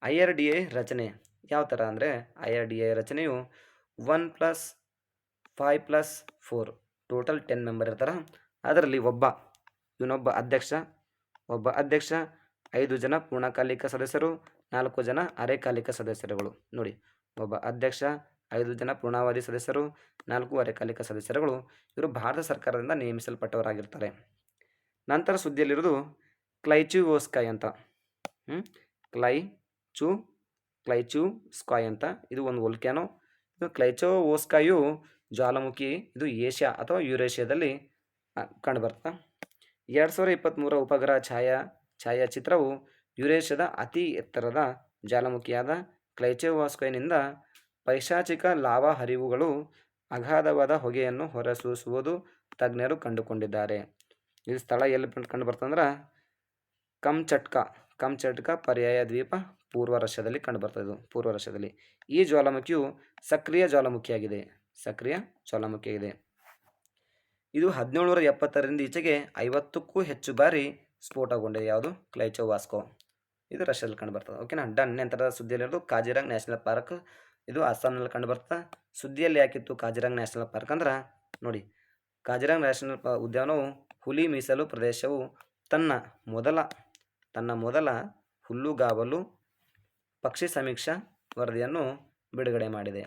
IRDAI ರಚನೆ ಯಾವ ಥರ ಅಂದರೆ IRDAI ರಚನೆಯು 1+5+4 ಟೋಟಲ್ 10 ಮೆಂಬರ್ ಇರ್ತಾರೆ. ಅದರಲ್ಲಿ ಒಬ್ಬ ಅಧ್ಯಕ್ಷ, 5 ಜನ ಪೂರ್ಣಕಾಲಿಕ ಸದಸ್ಯರು, 4 ಜನ ಅರೆಕಾಲಿಕ ಸದಸ್ಯರುಗಳು. ನೋಡಿ, ಒಬ್ಬ ಅಧ್ಯಕ್ಷ, 5 ಜನ ಪೂರ್ಣಾವಧಿ ಸದಸ್ಯರು, 4 ಅರೆಕಾಲಿಕ ಸದಸ್ಯರುಗಳು. ಇವರು ಭಾರತ ಸರ್ಕಾರದಿಂದ ನೇಮಿಸಲ್ಪಟ್ಟವರಾಗಿರ್ತಾರೆ. ನಂತರ ಸುದ್ದಿಯಲ್ಲಿರೋದು ಕ್ಲೈಚುವೋಸ್ಕಾಯ್ ಅಂತ. ಕ್ಲೈಚೂಸ್ಕಾಯ್ ಅಂತ, ಇದು ಒಂದು ವೋಲ್ಕ್ಯಾನೋ. ಇದು ಕ್ಲೈಚೋವೋಸ್ಕಾಯು ಜ್ವಾಲಾಮುಖಿ, ಇದು ಏಷ್ಯಾ ಅಥವಾ ಯುರೇಷಿಯಾದಲ್ಲಿ ಕಂಡುಬರ್ತದೆ. 2023 ಉಪಗ್ರಹ ಛಾಯಾಚಿತ್ರವು ಯುರೇಷ್ಯಾದ ಅತಿ ಎತ್ತರದ ಜ್ವಾಲಾಮುಖಿಯಾದ ಕ್ಲೈಚೋವೋಸ್ಕಾಯ್ನಿಂದ ಪೈಶಾಚಿಕ ಲಾವಾ ಹರಿವುಗಳು ಅಗಾಧವಾದ ಹೊಗೆಯನ್ನು ಹೊರಸೂಸುವುದು ತಜ್ಞರು ಕಂಡುಕೊಂಡಿದ್ದಾರೆ. ಇದು ಸ್ಥಳ ಎಲ್ಲಿ ಕಂಡುಬರ್ತಂದ್ರೆ ಕಮ್ಚಟ್ಕಾ ಪರ್ಯಾಯ ದ್ವೀಪ, ಪೂರ್ವ ರಷ್ಯಾದಲ್ಲಿ ಕಂಡುಬರ್ತದೆ. ಇದು ಪೂರ್ವ ರಷ್ಯಾದಲ್ಲಿ. ಈ ಜ್ವಾಲಾಮುಖಿಯು ಸಕ್ರಿಯ ಜ್ವಾಲಾಮುಖಿಯಾಗಿದೆ. ಇದು 1770ರಿಂದ ಈಚೆಗೆ 50ಕ್ಕೂ ಹೆಚ್ಚು ಬಾರಿ ಸ್ಫೋಟಗೊಂಡಿದೆ. ಯಾವುದು? ಕ್ಲೈಚೋವಾಸ್ಕೋ. ಇದು ರಷ್ಯಾದಲ್ಲಿ ಕಂಡುಬರ್ತದೆ. ಓಕೆನಾ? ಡನ್. ನಂತರದ ಸುದ್ದಿಯಲ್ಲಿರೋದು ಕಾಜಿರಂಗ್ ನ್ಯಾಷನಲ್ ಪಾರ್ಕ್. ಇದು ಅಸ್ಸಾಂನಲ್ಲಿ ಕಂಡುಬರ್ತದೆ. ಸುದ್ದಿಯಲ್ಲಿ ಯಾಕಿತ್ತು ಕಾಜಿರಂಗ್ ನ್ಯಾಷನಲ್ ಪಾರ್ಕ್ ಅಂದ್ರೆ ನೋಡಿ, ಕಾಜಿರಂಗ್ ನ್ಯಾಷನಲ್ ಉದ್ಯಾನವು ಹುಲಿ ಮೀಸಲು ಪ್ರದೇಶವು ತನ್ನ ಮೊದಲ ಹುಲ್ಲುಗಾವಲು ಪಕ್ಷಿ ಸಮೀಕ್ಷಾ ವರದಿಯನ್ನು ಬಿಡುಗಡೆ ಮಾಡಿದೆ.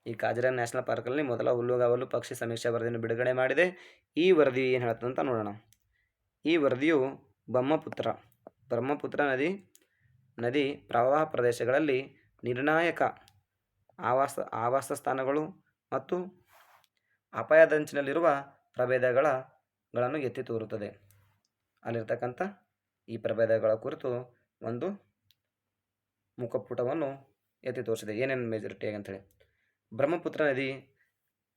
ಈ ಕಾಜಿರಂಗ್ ನ್ಯಾಷನಲ್ ಪಾರ್ಕಲ್ಲಿ ಮೊದಲ ಹುಲ್ಲುಗಾವಲು ಪಕ್ಷಿ ಸಮೀಕ್ಷಾ ವರದಿಯನ್ನು ಬಿಡುಗಡೆ ಮಾಡಿದೆ. ಈ ವರದಿ ಏನು ಹೇಳುತ್ತೆ ಅಂತ ನೋಡೋಣ. ಈ ವರದಿಯು ಬ್ರಹ್ಮಪುತ್ರ ನದಿ ಪ್ರವಾಹ ಪ್ರದೇಶಗಳಲ್ಲಿ ನಿರ್ಣಾಯಕ ಆವಾಸ ಸ್ಥಾನಗಳು ಮತ್ತು ಅಪಾಯದಂಚಿನಲ್ಲಿರುವ ಪ್ರಭೇದಗಳನ್ನು ಎತ್ತಿ ತೋರುತ್ತದೆ. ಅಲ್ಲಿರ್ತಕ್ಕಂಥ ಈ ಪ್ರಭೇದಗಳ ಕುರಿತು ಒಂದು ಮುಖಪುಟವನ್ನು ಎತ್ತಿ ತೋರಿಸಿದೆ. ಏನೇನು ಮೆಜಾರಿಟಿಯಾಗಿ ಅಂಥೇಳಿ. ಬ್ರಹ್ಮಪುತ್ರ ನದಿ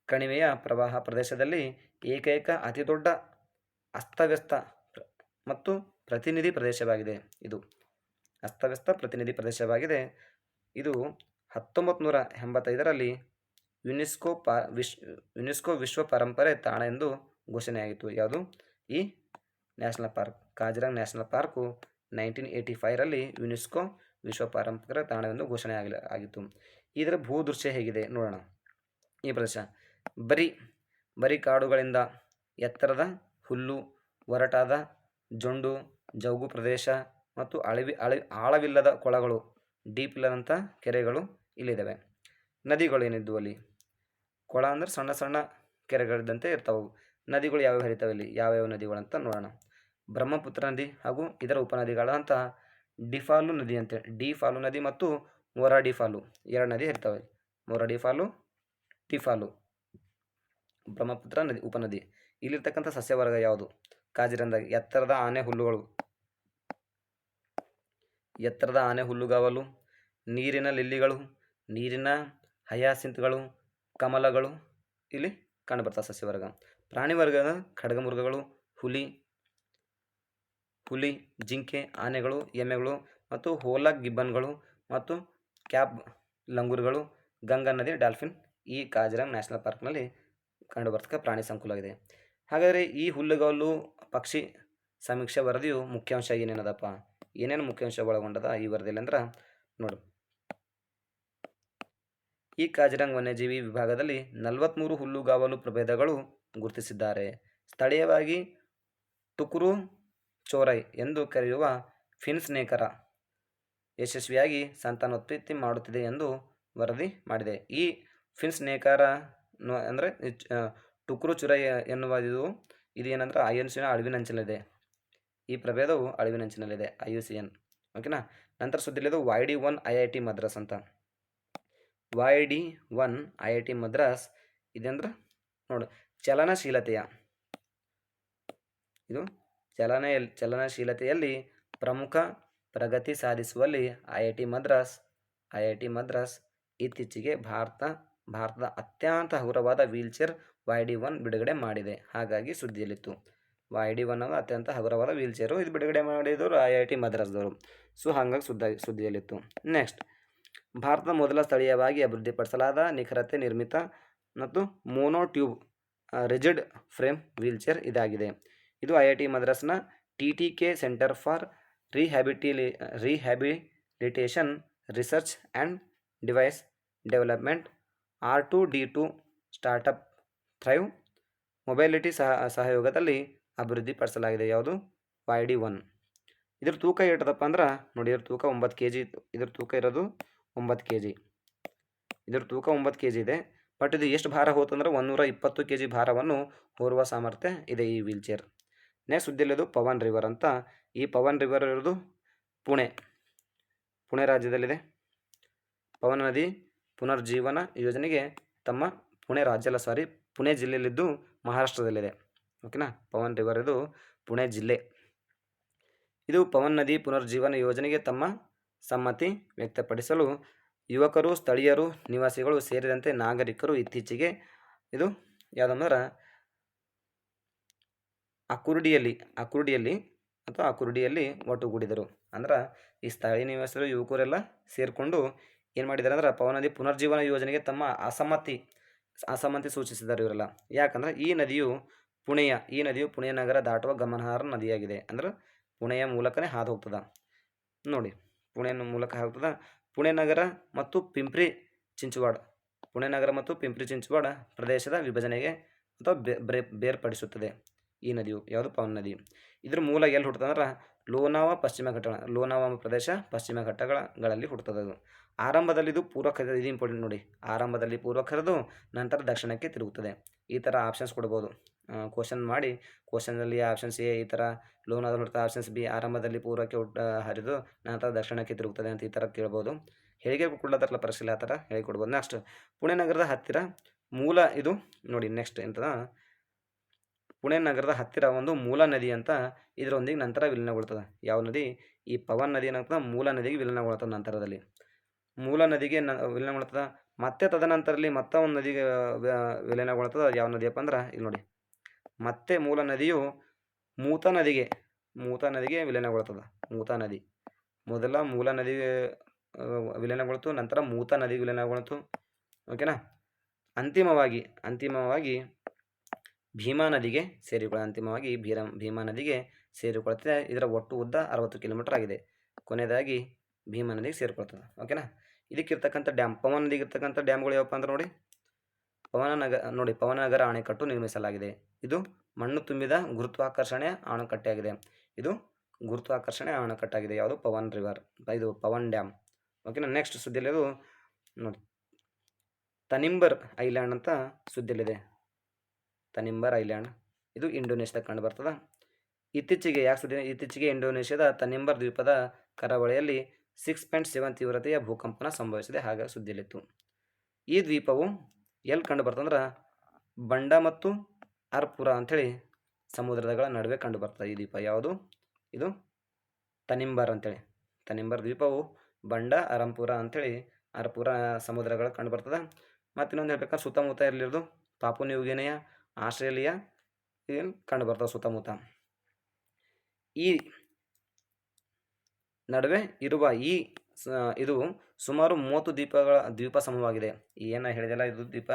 ಕಣಿವೆಯ ಪ್ರವಾಹ ಪ್ರದೇಶದಲ್ಲಿ ಏಕೈಕ ಅತಿದೊಡ್ಡ ಅಸ್ತವ್ಯಸ್ತ ಮತ್ತು ಪ್ರತಿನಿಧಿ ಪ್ರದೇಶವಾಗಿದೆ. ಇದು ಅಸ್ತವ್ಯಸ್ತ ಪ್ರತಿನಿಧಿ ಪ್ರದೇಶವಾಗಿದೆ. ಇದು 1985ರಲ್ಲಿ ಯುನೆಸ್ಕೋ ವಿಶ್ವ ಪರಂಪರೆ ತಾಣ ಎಂದು ಘೋಷಣೆಯಾಗಿತ್ತು. ಯಾವುದು? ಈ national park, Kaziranga national park 1985ರಲ್ಲಿ ಯುನೆಸ್ಕೋ ವಿಶ್ವ ಪರಂಪರೆ ತಾಣವೆಂದು ಘೋಷಣೆ ಆಗಿತ್ತು. ಇದರ ಭೂದೃಶ್ಯ ಹೇಗಿದೆ ನೋಡೋಣ. ಈ ಪ್ರದೇಶ ಬರೀ ಕಾಡುಗಳಿಂದ ಎತ್ತರದ ಹುಲ್ಲು, ಒರಟಾದ ಜೌಗು ಪ್ರದೇಶ ಮತ್ತು ಆಳವಿಲ್ಲದ ಕೊಳಗಳು, ಡೀಪ್ ಇಲ್ಲದಂಥ ಕೆರೆಗಳು ಇಲ್ಲಿದ್ದಾವೆ. ನದಿಗಳು ಏನಿದ್ವು ಅಲ್ಲಿ? ಕೊಳ ಅಂದರೆ ಸಣ್ಣ ಸಣ್ಣ ಕೆರೆಗಳಿದ್ದಂತೆ ಇರ್ತಾವೆ. ನದಿಗಳು ಯಾವ್ಯಾವ ಹರಿತಾವೆ ಇಲ್ಲಿ? ಯಾವ್ಯಾವ ನದಿಗಳು ಅಂತ ನೋಡೋಣ. ಬ್ರಹ್ಮಪುತ್ರ ನದಿ ಹಾಗೂ ಇದರ ಉಪನದಿಗಳಾದಂಥ ಡಿಫಾಲು ನದಿ ಅಂತೇಳಿ, ಡಿಫಾಲು ನದಿ ಮತ್ತು ಮೊರಾಡಿ ಫಾಲು, ಎರಡು ನದಿ ಹರಿತಾವೆ. ಮೊರಾಡಿ ಫಾಲು, ಡಿಫಾಲು, ಬ್ರಹ್ಮಪುತ್ರ ನದಿ ಉಪನದಿ. ಇಲ್ಲಿರ್ತಕ್ಕಂಥ ಸಸ್ಯವರ್ಗ ಯಾವುದು? ಕಾಜಿರಂಗದಾಗ ಎತ್ತರದ ಆನೆ ಹುಲ್ಲುಗಾವಲು, ನೀರಿನ ಲಿಲ್ಲಿಗಳು, ನೀರಿನ ಹಯಾಸಿಂತ್ಗಳು, ಕಮಲಗಳು ಇಲ್ಲಿ ಕಂಡುಬರ್ತವೆ ಸಸ್ಯವರ್ಗ. ಪ್ರಾಣಿ ವರ್ಗದ ಖಡ್ಗಮೃಗಗಳು, ಹುಲಿ, ಜಿಂಕೆ, ಆನೆಗಳು, ಎಮ್ಮೆಗಳು ಮತ್ತು ಹೋಲಾಕ್ ಗಿಬ್ಬನ್ಗಳು ಮತ್ತು ಕ್ಯಾಪ್ ಲಂಗೂರುಗಳು, ಗಂಗಾ ನದಿ ಡಾಲ್ಫಿನ್ ಈ ಕಾಜಿರಂಗ್ ನ್ಯಾಷನಲ್ ಪಾರ್ಕ್ನಲ್ಲಿ ಕಂಡುಬರ್ತಕ್ಕ ಪ್ರಾಣಿ ಸಂಕುಲವಾಗಿದೆ. ಹಾಗಾದರೆ ಈ ಹುಲ್ಲುಗಾವಲು ಪಕ್ಷಿ ಸಮೀಕ್ಷಾ ವರದಿಯು ಮುಖ್ಯಾಂಶ ಏನೇನದಪ್ಪ? ಏನೇನು ಮುಖ್ಯಾಂಶ ಒಳಗೊಂಡದ ಈ ವರದಿಯಲ್ಲಿ ಅಂದ್ರೆ ನೋಡು. ಈ ಕಾಜಿರಂಗ್ ವನ್ಯಜೀವಿ ವಿಭಾಗದಲ್ಲಿ 43 ಹುಲ್ಲುಗಾವಲು ಪ್ರಭೇದಗಳು ಗುರುತಿಸಿದ್ದಾರೆ. ಸ್ಥಳೀಯವಾಗಿ ಟುಕುರು ಚೋರೈ ಎಂದು ಕರೆಯುವ ಫಿನ್ಸ್ ನೇಕರ ಯಶಸ್ವಿಯಾಗಿ ಸಂತಾನೋತ್ಪತ್ತಿ ಮಾಡುತ್ತಿದೆ ಎಂದು ವರದಿ ಮಾಡಿದೆ. ಈ ಫಿನ್ಸ್ ನೇಕರ ಅಂದರೆ ಟುಕುರು ಚುರೈ ಎನ್ನುವ ಇದು ಏನಂದ್ರೆ IUCN ಅಳಿವಿನಂಚಿನಲ್ಲಿದೆ. ಈ ಪ್ರಭೇದವು ಅಳಿವಿನಂಚಿನಲ್ಲಿದೆ, IUCN. ಓಕೆನಾ? ನಂತರ ಸುದ್ದಿಲಿದು YD1 IIT ಮದ್ರಾಸ್ ಅಂತ. YD1 IIT ಮದ್ರಾಸ್ ಇದಂದ್ರೆ ನೋಡು, ಚಲನಶೀಲತೆಯಲ್ಲಿ ಪ್ರಮುಖ ಪ್ರಗತಿ ಸಾಧಿಸುವಲ್ಲಿ IIT ಮದ್ರಾಸ್ ಇತ್ತೀಚೆಗೆ ಭಾರತದ ಅತ್ಯಂತ ಹಗುರವಾದ ವೀಲ್ಚೇರ್ YD1 ಬಿಡುಗಡೆ ಮಾಡಿದೆ. ಹಾಗಾಗಿ ಸುದ್ದಿಯಲ್ಲಿತ್ತು. YD1 ಅನ್ನೋದು ಅತ್ಯಂತ ಹಗುರವಾದ ವೀಲ್ಚೇರು. ಇದು ಬಿಡುಗಡೆ ಮಾಡಿದವರು IIT ಮದ್ರಾಸ್ದವರು. ಸೊ ಹಾಗಾಗಿ ಸುದ್ದಿಯಲ್ಲಿತ್ತು. ನೆಕ್ಸ್ಟ್, ಭಾರತದ ಮೊದಲ ಸ್ಥಳೀಯವಾಗಿ ಅಭಿವೃದ್ಧಿಪಡಿಸಲಾದ ನಿಖರತೆ ನಿರ್ಮಿತ ಮತ್ತು ಮೋನೋಟ್ಯೂಬ್ ರಿಜಿಡ್ ಫ್ರೇಮ್ ವೀಲ್ಚೇರ್ ಇದಾಗಿದೆ. ಇದು IIT ಮದ್ರಾಸ್ನ TTK centre for rehabilitation research and device development R2D2 startup Thrive mobility ಸಹಯೋಗದಲ್ಲಿ ಅಭಿವೃದ್ಧಿಪಡಿಸಲಾಗಿದೆ. ಯಾವುದು? YD1. ಇದ್ರ ತೂಕ ಎಷ್ಟದಪ್ಪ ಅಂದ್ರೆ ನೋಡಿ, ಇದ್ರ ತೂಕ 9 kg ಇತ್ತು. ಇದ್ರ ತೂಕ ಇರೋದು 9 kg. ಇದ್ರ ತೂಕ 9 kg ಇದೆ. ಬಟ್ ಇದು ಎಷ್ಟು ಭಾರ ಹೋತಂದ್ರೆ 120 kg ಭಾರವನ್ನು ಹೊರುವ ಸಾಮರ್ಥ್ಯ ಇದೆ ಈ ವೀಲ್ಚೇರ್. ನೆಕ್ಸ್ಟ್ ಸುದ್ದಿಯಲ್ಲಿದು ಪವನ್ ರಿವರ್ ಅಂತ. ಈ ಪವನ್ ರಿವರ್ ಇರೋದು ಪುಣೆ ರಾಜ್ಯದಲ್ಲಿದೆ. ಪವನ ನದಿ ಪುನರ್ಜೀವನ ಯೋಜನೆಗೆ ತಮ್ಮ ಪುಣೆ ಜಿಲ್ಲೆಯಲ್ಲಿದ್ದು ಮಹಾರಾಷ್ಟ್ರದಲ್ಲಿದೆ. ಓಕೆನಾ. ಪವನ್ ರಿವರ್ ಇದು ಪುಣೆ ಜಿಲ್ಲೆ. ಇದು ಪವನ್ ನದಿ ಪುನರ್ಜೀವನ ಯೋಜನೆಗೆ ತಮ್ಮ ಸಮ್ಮತಿ ವ್ಯಕ್ತಪಡಿಸಲು ಯುವಕರು, ಸ್ಥಳೀಯರು, ನಿವಾಸಿಗಳು ಸೇರಿದಂತೆ ನಾಗರಿಕರು ಇತ್ತೀಚೆಗೆ ಇದು ಯಾವುದಂದ್ರೆ ಅಕುರ್ಡಿಯಲ್ಲಿ ಒಟ್ಟುಗೂಡಿದರು. ಅಂದ್ರೆ ಈ ಸ್ಥಳೀಯ ನಿವಾಸಿಗಳು, ಯುವಕರೆಲ್ಲ ಸೇರಿಕೊಂಡು ಏನು ಮಾಡಿದ್ದಾರೆ ಅಂದ್ರೆ ಪವನ ನದಿ ಪುನರ್ಜೀವನ ಯೋಜನೆಗೆ ತಮ್ಮ ಅಸಮ್ಮತಿ ಸೂಚಿಸಿದ್ದಾರೆ ಇವರೆಲ್ಲ. ಯಾಕಂದ್ರೆ ಈ ನದಿಯು ಪುಣೆ ನಗರ ದಾಟುವ ಗಮನಾರ್ಹ ನದಿಯಾಗಿದೆ. ಅಂದ್ರೆ ಪುಣೆಯ ಮೂಲಕನೇ ಹಾದು ಹೋಗ್ತದ ನೋಡಿ. ಪುಣೆಯ ಮೂಲಕ ಹೋಗ್ತದ. ಪುಣೆ ನಗರ ಮತ್ತು ಪಿಂಪ್ರಿ ಚಿಂಚವಾಡ ಪ್ರದೇಶದ ವಿಭಜನೆಗೆ ಅಥವಾ ಬೇರ್ಪಡಿಸುತ್ತದೆ ಈ ನದಿಯು. ಯಾವುದು? ಪವನ್ ನದಿ. ಇದ್ರ ಮೂಲ ಎಲ್ಲಿ ಹುಟ್ಟುತ್ತದೆ ಅಂದ್ರೆ ಲೋನಾವಾ ಪ್ರದೇಶ ಪಶ್ಚಿಮ ಘಟ್ಟಗಳಲ್ಲಿ ಹುಟ್ಟುತ್ತದೆ. ಅದು ಆರಂಭದಲ್ಲಿ ಇದು ಇದು ಇಂಪಾರ್ಟೆಂಟ್ ನೋಡಿ. ಆರಂಭದಲ್ಲಿ ಪೂರ್ವಕ್ಕೆ ಹರಿದು ನಂತರ ದಕ್ಷಿಣಕ್ಕೆ ತಿರುಗುತ್ತದೆ. ಈ ಥರ ಆಪ್ಷನ್ಸ್ ಕೊಡ್ಬೋದು. ಕ್ವಶನ್ ಮಾಡಿ ಕ್ವಶನಲ್ಲಿ ಆಪ್ಷನ್ಸ್ ಎ ಈ ಥರ ಲೋನಾದಲ್ಲಿ ಹುಟ್ಟುತ್ತದೆ, ಆಪ್ಷನ್ಸ್ ಬಿ ಆರಂಭದಲ್ಲಿ ಪೂರ್ವಕ್ಕೆ ಹರಿದು ನಂತರ ದಕ್ಷಿಣಕ್ಕೆ ತಿರುಗುತ್ತದೆ ಅಂತ ಈ ಥರ ಕೇಳ್ಬೋದು. ಹೇಗೆ ಕೊಡ್ಲತ್ತಾರಲ್ಲ ಪರೀಕ್ಷೆಯಲ್ಲಿ ಆ ಥರ ಹೇಳಿಕೊಡ್ಬೋದು. ನೆಕ್ಸ್ಟ್ ಪುಣೆ ನಗರದ ಹತ್ತಿರ ಮೂಲ ಇದು ನೋಡಿ. ನೆಕ್ಸ್ಟ್ ಎಂತದ, ಪುಣೆ ನಗರದ ಹತ್ತಿರ ಒಂದು ಮೂಲ ನದಿ ಅಂತ ಇದರೊಂದಿಗೆ ನಂತರ ವಿಲೀನಗೊಳ್ತದೆ. ಯಾವ ನದಿ? ಈ ಪವನ್ ನದಿ ಏನಾಗ್ತದೆ ಮೂಲ ನದಿಗೆ ವಿಲೀನಗೊಳ್ತದೆ. ನಂತರದಲ್ಲಿ ಮೂಲ ನದಿಗೆ ವಿಲೀನಗೊಳ್ತದೆ. ಮತ್ತೆ ತದನಂತರದಲ್ಲಿ ಮತ್ತೆ ಒಂದು ನದಿಗೆ ವಿಲೀನಗೊಳ್ತದೆ. ಯಾವ ನದಿಯಪ್ಪ ಅಂದ್ರೆ ಇಲ್ಲಿ ನೋಡಿ. ಮತ್ತೆ ಮೂಲ ನದಿಯು ಮೂತ ನದಿಗೆ ವಿಲೀನಗೊಳ್ತದೆ. ಮೂತ ನದಿ ಮೊದಲ ಮೂಲ ನದಿಗೆ ವಿಲೀನಗೊಳ್ತು, ನಂತರ ಮೂತ ನದಿಗೆ ವಿಲೀನಗೊಳ್ತು. ಓಕೆನಾ. ಅಂತಿಮವಾಗಿ ಭೀಮಾ ನದಿಗೆ ಸೇರಿಕೊಳ್ಳುತ್ತದೆ. ಇದರ ಒಟ್ಟು ಉದ್ದ 60 ಕಿಲೋಮೀಟರ್ ಆಗಿದೆ. ಕೊನೆಯದಾಗಿ ಭೀಮಾ ನದಿಗೆ ಸೇರಿಕೊಳ್ತದೆ. ಓಕೆನಾ. ಇದಕ್ಕಿರ್ತಕ್ಕಂಥ ಪವನ ನದಿಗೆ ಇರ್ತಕ್ಕಂಥ ಡ್ಯಾಮ್ಗಳು ಯಾವಪ್ಪ ಅಂದ್ರೆ ನೋಡಿ. ಪವನನಗರ ಅಣೆಕಟ್ಟು ನಿರ್ಮಿಸಲಾಗಿದೆ. ಇದು ಮಣ್ಣು ತುಂಬಿದ ಗುರುತ್ವಾಕರ್ಷಣೆ ಅಣೆಕಟ್ಟಾಗಿದೆ. ಯಾವುದು? ಪವನ್ ರಿವರ್, ಇದು ಪವನ್ ಡ್ಯಾಮ್. ಓಕೆನಾ. ನೆಕ್ಸ್ಟ್ ಸುದ್ದಿಯಲ್ಲಿ ಅದು ನೋಡಿ, ತನಿಂಬರ್ ಐಲ್ಯಾಂಡ್ ಅಂತ ಸುದ್ದಿಯಲ್ಲಿದೆ. ತನಿಂಬರ್ ಐಲ್ಯಾಂಡ್ ಇದು ಇಂಡೋನೇಷ್ಯಾದಾಗ ಕಂಡು ಬರ್ತದೆ. ಇತ್ತೀಚೆಗೆ ಇಂಡೋನೇಷ್ಯಾದ ತನಿಂಬರ್ ದ್ವೀಪದ ಕರಾವಳಿಯಲ್ಲಿ 6.7 ತೀವ್ರತೆಯ ಭೂಕಂಪನ ಸಂಭವಿಸಿದೆ. ಹಾಗಾಗಿ ಸುದ್ದಿಯಲ್ಲಿತ್ತು. ಈ ದ್ವೀಪವು ಎಲ್ಲಿ ಕಂಡು ಬರ್ತಂದ್ರೆ ಬಂಡ ಮತ್ತು ಅರ್ಪುರ ಅಂಥೇಳಿ ಸಮುದ್ರಗಳ ನಡುವೆ ಕಂಡು ಬರ್ತದೆ ಈ ದ್ವೀಪ. ಯಾವುದು? ಇದು ತನಿಂಬರ್ ಅಂತೇಳಿ. ತನಿಂಬರ್ ದ್ವೀಪವು ಬಂಡ ಅರ್ಪುರ ಸಮುದ್ರಗಳ ಕಂಡು ಬರ್ತದೆ. ಮತ್ತು ಇನ್ನೊಂದು ಹೇಳ್ಬೇಕಾದ್ರೆ ಸುತ್ತಮುತ್ತ ಎಲ್ಲಿರೋದು ಪಾಪು ನ್ಯೂ ಗಿನಿಯಾ, ಆಸ್ಟ್ರೇಲಿಯಾ ಇಲ್ಲಿ ಕಂಡು ಬರ್ತದೆ ಸುತ್ತಮುತ್ತ. ಈ ನಡುವೆ ಇರುವ ಇದು ಸುಮಾರು 30 ದ್ವೀಪ ಸಮೂಹವಾಗಿದೆ. ಏನು ಹೇಳಿದೆಲ್ಲ ಇದು ದ್ವೀಪ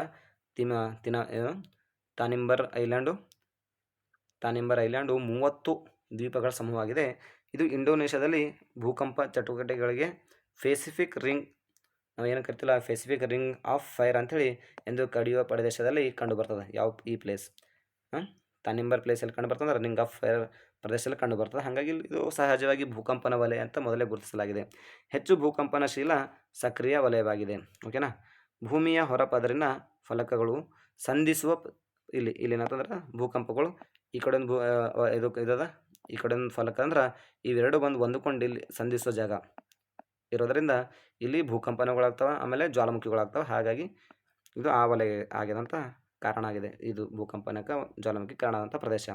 ತಾನಿಂಬರ್ ಐಲ್ಯಾಂಡು 30 ದ್ವೀಪಗಳ ಸಮೂಹವಾಗಿದೆ. ಇದು ಇಂಡೋನೇಷ್ಯಾದಲ್ಲಿ ಭೂಕಂಪ ಚಟುವಟಿಕೆಗಳಿಗೆ ಪೆಸಿಫಿಕ್ ರಿಂಗ್, ನಾವು ಏನು ಕರಿತಿಲ್ಲ ಪೆಸಿಫಿಕ್ ರಿಂಗ್ ಆಫ್ ಫೈರ್ ಅಂಥೇಳಿ ಎಂದು ಕರೆಯುವ ಪ್ರದೇಶದಲ್ಲಿ ಕಂಡು ಬರ್ತದೆ. ಯಾವ ಈ ಪ್ಲೇಸ್ ತಾನಿಂಬರ್ ಪ್ಲೇಸಲ್ಲಿ ಕಂಡು ಬರ್ತದೆ ಅಂದ್ರೆ ರಿಂಗ್ ಆಫ್ ಫೈರ್ ಪ್ರದೇಶದಲ್ಲಿ ಕಂಡು ಬರ್ತದೆ. ಹಾಗಾಗಿ ಇದು ಸಹಜವಾಗಿ ಭೂಕಂಪನ ವಲಯ ಅಂತ ಮೊದಲೇ ಗುರುತಿಸಲಾಗಿದೆ. ಹೆಚ್ಚು ಭೂಕಂಪನಶೀಲ ಸಕ್ರಿಯ ವಲಯವಾಗಿದೆ. ಓಕೆನಾ. ಭೂಮಿಯ ಹೊರಪದರಿನ ಫಲಕಗಳು ಸಂಧಿಸುವ ಇಲ್ಲಿ ಏನಂತಂದ್ರೆ ಭೂಕಂಪಗಳು ಈ ಕಡೆ ಈ ಕಡೆ ಫಲಕ ಅಂದ್ರೆ ಇವೆರಡು ಬಂದು ಹೊಂದಿಕೊಂಡು ಇಲ್ಲಿ ಸಂಧಿಸುವ ಜಾಗ ಇರೋದರಿಂದ ಇಲ್ಲಿ ಭೂಕಂಪನಗಳಾಗ್ತವೆ, ಆಮೇಲೆ ಜ್ವಾಲಾಮುಖಿಗಳಾಗ್ತವೆ. ಹಾಗಾಗಿ ಇದು ಆ ವಲಯ ಆಗ್ಯದಂತ ಕಾರಣ ಆಗಿದೆ. ಇದು ಭೂಕಂಪನಕ್ಕೆ ಜ್ವಾಲಾಮುಖಿ ಕಾರಣ ಆದಂಥ ಪ್ರದೇಶ.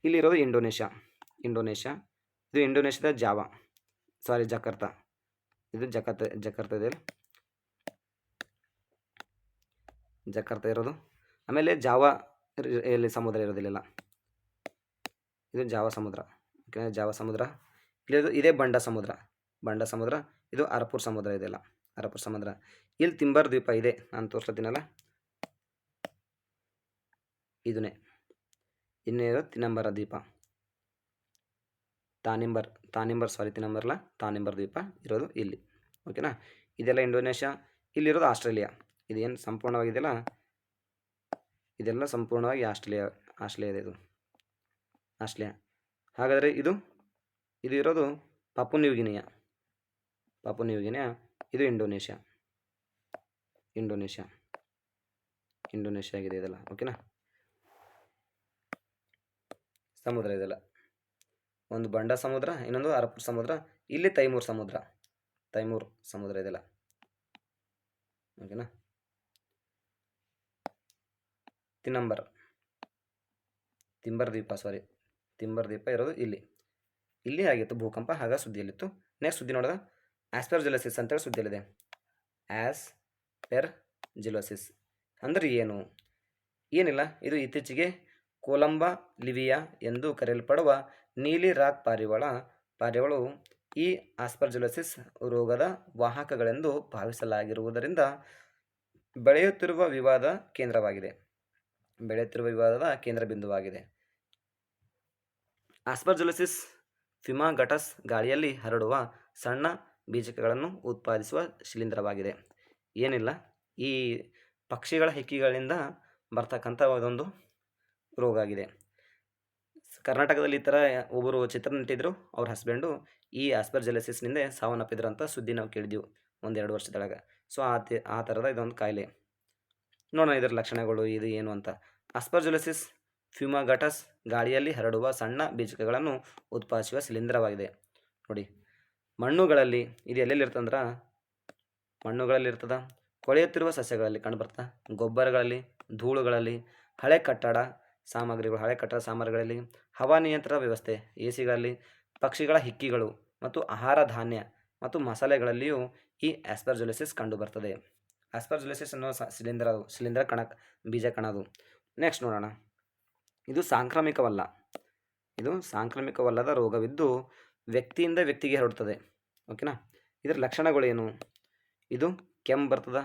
ಇಲ್ಲಿರೋದು ಇಂಡೋನೇಷ್ಯಾ. ಇದು ಇಂಡೋನೇಷ್ಯಾದ ಜಕಾರ್ತಾ. ಇದು ಜಕಾರ್ತಾ ಇರೋದು. ಆಮೇಲೆ ಜಾವಾ ಎಲ್ಲಿ ಸಮುದ್ರ ಇರೋದಿಲ್ಲ. ಇದು ಜಾವಾ ಸಮುದ್ರ. ಓಕೆ, ಜಾವಾ ಸಮುದ್ರ. ಇದೇ ಬಂಡ ಸಮುದ್ರ. ಇದು ಅರಪುರ್ ಸಮುದ್ರ ಇದೆಲ್ಲ. ಅರಪುರ್ ಸಮುದ್ರ. ಇಲ್ಲಿ ತಿಂಬರ್ ದ್ವೀಪ ಇದೆ, ನಾನು ತೋರಿಸ್ಲತ್ತೀನಲ್ಲ, ಇದನ್ನೇ ಇನ್ನೇನು ತಿನಂಬರ ದ್ವೀಪ. ತಾನಿಂಬರ್ ದ್ವೀಪ ಇರೋದು ಇಲ್ಲಿ. ಓಕೆನಾ. ಇದೆಲ್ಲ ಇಂಡೋನೇಷ್ಯಾ. ಇಲ್ಲಿರೋದು ಆಸ್ಟ್ರೇಲಿಯಾ. ಇದೇನು ಸಂಪೂರ್ಣವಾಗಿದೆಯಲ್ಲ, ಇದೆಲ್ಲ ಸಂಪೂರ್ಣವಾಗಿ ಆಸ್ಟ್ರೇಲಿಯಾ ಇದೆ. ಇದು ಆಸ್ಟ್ರೇಲಿಯಾ. ಹಾಗಾದರೆ ಇದು ಇರೋದು ಪಾಪು ನ್ಯೂ ಗಿನಿಯಾ. ಇದು ಇಂಡೋನೇಷ್ಯಾ ಆಗಿದೆ ಇದೆಲ್ಲ. ಓಕೆನಾ. ಸಮುದ್ರ ಇದೆಲ್ಲ. ಒಂದು ಬಂಡ ಸಮುದ್ರ, ಇನ್ನೊಂದು ಅರಬ್ಬ್ ಸಮುದ್ರ. ಇಲ್ಲಿ ತೈಮೂರ್ ಸಮುದ್ರ ತೈಮೂರ್ ಸಮುದ್ರ ಇದೆಲ್ಲ, ಓಕೆನಾ. ತಿಂಬರ್ ದ್ವೀಪ ಇರೋದು ಇಲ್ಲಿ ಆಗಿತ್ತು ಭೂಕಂಪ, ಆಗ ಸುದ್ದಿಯಲ್ಲಿತ್ತು. ನೆಕ್ಸ್ಟ್ ಸುದ್ದಿ ನೋಡಿದ ಆಸ್ಪೆರ್ಜಿಲೋಸಿಸ್ ಅಂತೇಳಿ ಸುದ್ದಿಯಲ್ಲಿದೆ. ಆಸ್ಪೆರ್ಜಿಲೋಸಿಸ್ ಅಂದರೆ ಏನಿಲ್ಲ, ಇದು ಇತ್ತೀಚೆಗೆ ಕೊಲಂಬಾ ಲಿವಿಯಾ ಎಂದು ಕರೆಯಲ್ಪಡುವ ನೀಲಿ ರಾಕ್ ಪಾರಿವಾಳಗಳು ಈ ಆಸ್ಪರ್ಜಿಲೋಸಿಸ್ ರೋಗದ ವಾಹಕಗಳೆಂದು ಭಾವಿಸಲಾಗಿರುವುದರಿಂದ ಬೆಳೆಯುತ್ತಿರುವ ವಿವಾದದ ಕೇಂದ್ರ ಬಿಂದುವಾಗಿದೆ. ಆಸ್ಪರ್ಜಿಲೋಸಿಸ್ ಫ್ಯೂಮಾಗಟಸ್ ಗಾಳಿಯಲ್ಲಿ ಹರಡುವ ಸಣ್ಣ ಬೀಜಕಗಳನ್ನು ಉತ್ಪಾದಿಸುವ ಶಿಲೀಂಧ್ರವಾಗಿದೆ. ಏನಿಲ್ಲ, ಈ ಪಕ್ಷಿಗಳ ಹಿಕ್ಕಿಗಳಿಂದ ಬರ್ತಕ್ಕಂಥ ಒಂದು ರೋಗ ಆಗಿದೆ. ಕರ್ನಾಟಕದಲ್ಲಿ ಈ ಥರ ಒಬ್ಬರು ಚಿತ್ರ ನಟಿದ್ರು, ಅವ್ರ ಹಸ್ಬೆಂಡು ಈ ಆಸ್ಪರ್ಜಿಲೋಸಿಸ್ನಿಂದ ಸಾವನ್ನಪ್ಪಿದ್ರು ಅಂತ ಸುದ್ದಿ ನಾವು ಕೇಳಿದ್ವಿ 1-2 ವರ್ಷದೊಳಗೆ. ಸೊ ಆ ಥರದ ಇದೊಂದು ಕಾಯಿಲೆ. ನೋಡೋಣ ಇದರ ಲಕ್ಷಣಗಳು, ಇದು ಏನು ಅಂತ. ಆಸ್ಪರ್ಜಿಲೋಸಿಸ್ ಫ್ಯೂಮಾಗಟಸ್ ಗಾಳಿಯಲ್ಲಿ ಹರಡುವ ಸಣ್ಣ ಬೀಜಕಗಳನ್ನು ಉತ್ಪಾದಿಸುವ ಶಿಲೀಂಧ್ರವಾಗಿದೆ. ನೋಡಿ, ಮಣ್ಣುಗಳಲ್ಲಿ ಇದು ಎಲ್ಲೆಲ್ಲಿರ್ತಂದ್ರೆ ಮಣ್ಣುಗಳಲ್ಲಿರ್ತದ, ಕೊಳೆಯುತ್ತಿರುವ ಸಸ್ಯಗಳಲ್ಲಿ ಕಂಡುಬರ್ತಾ, ಗೊಬ್ಬರಗಳಲ್ಲಿ, ಧೂಳುಗಳಲ್ಲಿ, ಹಳೆ ಕಟ್ಟಡ ಸಾಮಗ್ರಿಗಳಲ್ಲಿ, ಹವಾನಿಯಂತ್ರಣ ವ್ಯವಸ್ಥೆ ಎಸಿಗಳಲ್ಲಿ, ಪಕ್ಷಿಗಳ ಹಿಕ್ಕಿಗಳು ಮತ್ತು ಆಹಾರ ಧಾನ್ಯ ಮತ್ತು ಮಸಾಲೆಗಳಲ್ಲಿಯೂ ಈ ಆಸ್ಪರ್ಜಿಲೋಸಿಸ್ ಕಂಡುಬರ್ತದೆ. ಆಸ್ಪರ್ಜಿಲೋಸಿಸ್ ಅನ್ನೋ ಶಿಲೀಂಧ್ರ ಬೀಜ ಕಣದು. ನೆಕ್ಸ್ಟ್ ನೋಡೋಣ, ಇದು ಸಾಂಕ್ರಾಮಿಕವಲ್ಲದ ರೋಗವಿದ್ದು ವ್ಯಕ್ತಿಯಿಂದ ವ್ಯಕ್ತಿಗೆ ಹರಡುತ್ತದೆ. ಓಕೆನಾ. ಇದರ ಲಕ್ಷಣಗಳೇನು? ಇದು ಕೆಮ್ಮು ಬರ್ತದ,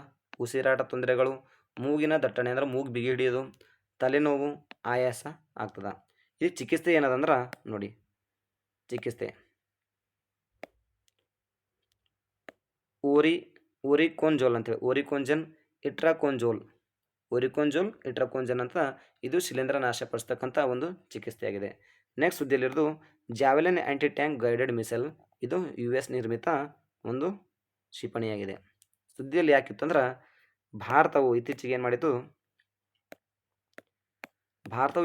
ಉಸಿರಾಟ ತೊಂದರೆಗಳು, ಮೂಗಿನ ದಟ್ಟಣೆ ಅಂದರೆ ಮೂಗು ಬಿಗಿ ಹಿಡಿಯೋದು, ತಲೆನೋವು, ಆಯಾಸ ಆಗ್ತದ. ಈ ಚಿಕಿತ್ಸೆ ಏನದಂದ್ರೆ ನೋಡಿ, ಚಿಕಿತ್ಸೆ ಓರಿಕೋನ್ಜೋಲ್ ಅಂತೇಳಿ, ಇಟ್ರಾಕೋನ್ಜೋಲ್ ಅಂತ ಇದು ಶಿಲೀಂಧ್ರ ನಾಶಪಡಿಸ್ತಕ್ಕಂಥ ಒಂದು ಚಿಕಿತ್ಸೆಯಾಗಿದೆ. ನೆಕ್ಸ್ಟ್ ಸುದ್ದಿಯಲ್ಲಿರೋದು ಜಾವೆಲಿನ್ ಆ್ಯಂಟಿ ಟ್ಯಾಂಕ್ ಗೈಡೆಡ್ ಮಿಸೈಲ್. ಇದು US ನಿರ್ಮಿತ ಒಂದು ಕ್ಷಿಪಣಿಯಾಗಿದೆ. ಸುದ್ದಿಯಲ್ಲಿ ಯಾಕಿತ್ತು ಅಂದ್ರೆ ಭಾರತವು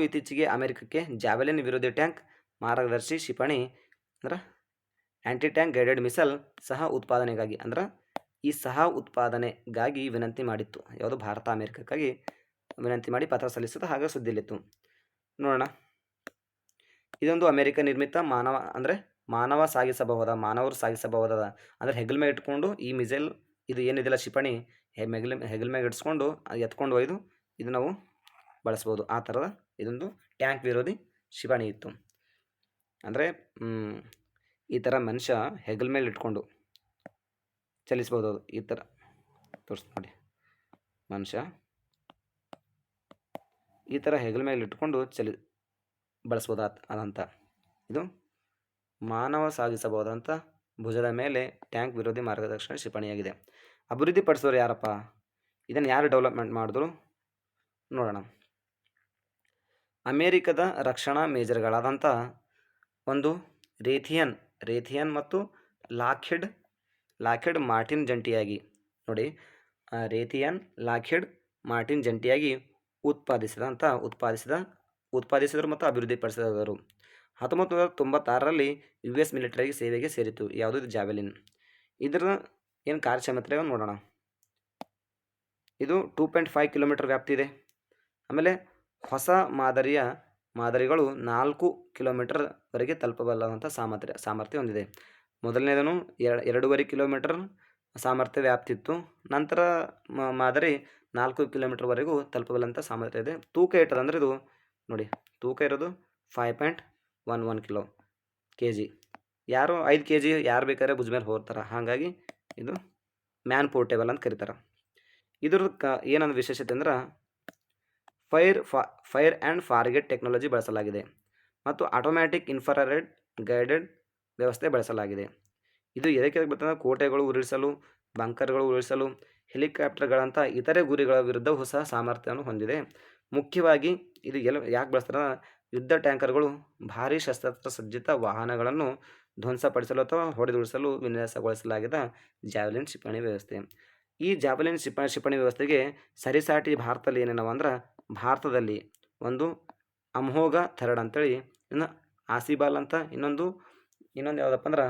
ಇತ್ತೀಚೆಗೆ ಅಮೆರಿಕಕ್ಕೆ ಜಾವೆಲಿನ್ ವಿರೋಧಿ ಟ್ಯಾಂಕ್ ಮಾರ್ಗದರ್ಶಿ ಕ್ಷಿಪಣಿ ಅಂದ್ರೆ ಆ್ಯಂಟಿ ಟ್ಯಾಂಕ್ ಗೈಡೆಡ್ ಮಿಸೈಲ್ ಉತ್ಪಾದನೆಗಾಗಿ ವಿನಂತಿ ಮಾಡಿತ್ತು. ಯಾವುದು? ಭಾರತ ಅಮೆರಿಕಕ್ಕಾಗಿ ವಿನಂತಿ ಮಾಡಿ ಪತ್ರ ಸಲ್ಲಿಸಿದ ಹಾಗೆ ಸುದ್ದಿಯಲ್ಲಿತ್ತು. ನೋಡೋಣ, ಇದೊಂದು ಅಮೆರಿಕ ನಿರ್ಮಿತ ಮಾನವರು ಸಾಗಿಸಬಹುದಾದ ಅಂದರೆ ಹೆಗಲ ಮೇಲೆ ಇಟ್ಕೊಂಡು ಈ ಮಿಸೈಲ್ ಇದು ಏನಿದೆಲ್ಲ ಕ್ಷಿಪಣಿ ಹೆಗಲ ಮೇಲೆ ಇಟ್ಸ್ಕೊಂಡು ಎತ್ಕೊಂಡು ಒಯ್ದು ಇದು ನಾವು ಬಳಸ್ಬೋದು. ಆ ಥರದ ಇದೊಂದು ಟ್ಯಾಂಕ್ ವಿರೋಧಿ ಕ್ಷಿಪಣಿ ಇತ್ತು. ಅಂದರೆ ಈ ಥರ ಮನುಷ್ಯ ಹೆಗಲ ಮೇಲೆ ಇಟ್ಕೊಂಡು ಚಲಿಸ್ಬೋದು. ಅದು ಈ ಥರ ತೋರಿಸ್ತು ನೋಡಿ, ಮನುಷ್ಯ ಈ ಥರ ಹೆಗಲ ಮೇಲೆ ಇಟ್ಕೊಂಡು ಬಳಸ್ಬೋದು ಅದಂತ. ಇದು ಮಾನವ ಸಾಗಿಸಬಹುದಂಥ ಭುಜದ ಮೇಲೆ ಟ್ಯಾಂಕ್ ವಿರೋಧಿ ಮಾರ್ಗದರ್ಶನ ಕ್ಷಿಪಣಿಯಾಗಿದೆ. ಅಭಿವೃದ್ಧಿಪಡಿಸೋರು ಯಾರಪ್ಪ? ಇದನ್ನು ಯಾರು ಡೆವಲಪ್ಮೆಂಟ್ ಮಾಡಿದ್ರು ನೋಡೋಣ. ಅಮೇರಿಕದ ರಕ್ಷಣಾ ಮೇಜರ್ಗಳಾದಂಥ ಒಂದು ರೇಥಿಯನ್ ಮತ್ತು ಲಾಕ್ಹೀಡ್ ಮಾರ್ಟಿನ್ ಜಂಟಿಯಾಗಿ ನೋಡಿ, ಲಾಕ್ಹೀಡ್ ಜಂಟಿಯಾಗಿ ಉತ್ಪಾದಿಸಿದರು ಮತ್ತು ಅಭಿವೃದ್ಧಿಪಡಿಸಿದರು. 1996ರಲ್ಲಿ US ಮಿಲಿಟರಿ ಸೇವೆಗೆ ಸೇರಿತು. ಯಾವುದು? ಇದು ಜಾವೆಲಿನ್. ಇದರ ಏನು ಕಾರ್ಯಕ್ಷಮತೆ ನೋಡೋಣ. ಇದು 2.5 ಕಿಲೋಮೀಟರ್ ವ್ಯಾಪ್ತಿ ಇದೆ. ಆಮೇಲೆ ಹೊಸ ಮಾದರಿಗಳು 4 ಕಿಲೋಮೀಟರ್ವರೆಗೆ ತಲುಪಬಲ್ಲಂಥ ಸಾಮರ್ಥ್ಯ ಹೊಂದಿದೆ. ಮೊದಲನೇದನ್ನು 2.5 ಕಿಲೋಮೀಟರ್ ಸಾಮರ್ಥ್ಯ ವ್ಯಾಪ್ತಿ ಇತ್ತು. ನಂತರ ಮಾದರಿ 4 ಕಿಲೋಮೀಟರ್ವರೆಗೂ ತಲುಪಬಲ್ಲಂಥ ಸಾಮರ್ಥ್ಯ ಇದೆ. ತೂಕ ಇಟ್ಟದಂದ್ರೆ ಇದು ನೋಡಿ, ತೂಕ ಇರೋದು 5.11 kg. 5 kg ಯಾರು ಬೇಕಾದ್ರೆ ಭುಜ ಮೇಲೆ ಹೋಗ್ತಾರೆ. ಹಾಗಾಗಿ ಇದು ಮ್ಯಾನ್ ಪೋರ್ಟೇಬಲ್ ಅಂತ ಕರೀತಾರೆ. ಇದ್ರ ಏನಂದ್ರೆ ವಿಶೇಷತೆ ಅಂದ್ರೆ ಫೈರ್ ಆ್ಯಂಡ್ ಫಾರ್ಗೆಟ್ ಟೆಕ್ನಾಲಜಿ ಬಳಸಲಾಗಿದೆ ಮತ್ತು ಆಟೋಮ್ಯಾಟಿಕ್ ಇನ್ಫ್ರಾರೆಡ್ ಗೈಡೆಡ್ ವ್ಯವಸ್ಥೆ ಬಳಸಲಾಗಿದೆ. ಇದು ಎದಕ್ಕೆ ಬರ್ತದೆ? ಕೋಟೆಗಳು ಉರುಳಿಸಲು, ಬಂಕರ್ಗಳು ಉರುಳಿಸಲು, ಹೆಲಿಕಾಪ್ಟರ್ಗಳಂಥ ಇತರೆ ಗುರಿಗಳ ವಿರುದ್ಧವೂ ಸಹ ಸಾಮರ್ಥ್ಯವನ್ನು ಹೊಂದಿದೆ. ಮುಖ್ಯವಾಗಿ ಇದು ಯಾಕೆ ಬಳಸ್ತಾರೆ? ಯುದ್ಧ ಟ್ಯಾಂಕರ್ಗಳು, ಭಾರೀ ಶಸ್ತ್ರಾಸ್ತ್ರ ಸಜ್ಜಿತ ವಾಹನಗಳನ್ನು ಧ್ವಂಸಪಡಿಸಲು ಅಥವಾ ಹೊಡೆದುರುಳಿಸಲು ವಿನ್ಯಾಸಗೊಳಿಸಲಾಗಿದೆ ಜಾವೆಲಿನ್ ಕ್ಷಿಪಣಿ ವ್ಯವಸ್ಥೆ. ಈ ಜಾವೆಲಿನ್ ಕ್ಷಿಪಣಿ ವ್ಯವಸ್ಥೆಗೆ ಸರಿಸಾಟಿ ಭಾರತದಲ್ಲಿ ಏನೇನವ ಅಂದ್ರೆ, ಭಾರತದಲ್ಲಿ ಒಂದು ಅಮ್ಹೋಗ ಥರ್ಡ್ ಅಂತೇಳಿ, ಇನ್ನು ಆಸಿಬಾಲ್ ಅಂತ ಇನ್ನೊಂದು ಯಾವುದಪ್ಪ ಅಂದ್ರೆ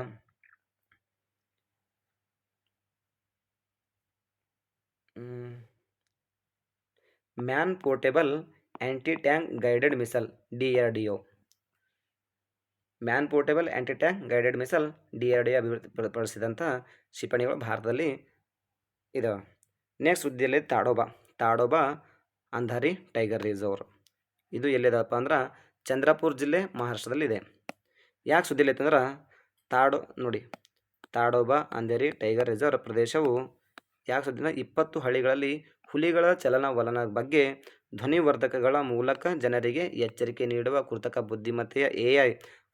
man portable anti tank guided missile DRDO. Man portable anti tank guided missile DRDO ಅಭಿವೃದ್ಧಿಪಡಿಸಿದಂಥ ಕ್ಷಿಪಣಿಗಳು ಭಾರತದಲ್ಲಿ ಇದಾವೆ. ನೆಕ್ಸ್ಟ್ ಸುದ್ದಿಯಲ್ಲಿ ತಾಡೋಬಾ ಅಂಧಾರಿ ಟೈಗರ್ ರಿಸರ್ವ್. ಇದು ಎಲ್ಲಿದಪ್ಪ ಅಂದ್ರೆ ಚಂದ್ರಪುರ ಜಿಲ್ಲೆ, ಮಹಾರಾಷ್ಟ್ರದಲ್ಲಿದೆ. ಯಾಕೆ ಸುದ್ದಿಯಲ್ಲಿ ಐತಂದ್ರೆ ನೋಡಿ, ತಾಡೋಬಾ ಅಂಧೇರಿ ಟೈಗರ್ ರಿಸರ್ವ್ ಪ್ರದೇಶವು ಯಾಕೆ ಸುದ್ದಿನ 20 ಹಳ್ಳಿಗಳಲ್ಲಿ ಹುಲಿಗಳ ಚಲನವಲನ ಬಗ್ಗೆ ಧ್ವನಿವರ್ಧಕಗಳ ಮೂಲಕ ಜನರಿಗೆ ಎಚ್ಚರಿಕೆ ನೀಡುವ ಕೃತಕ ಬುದ್ಧಿಮತ್ತೆಯ AI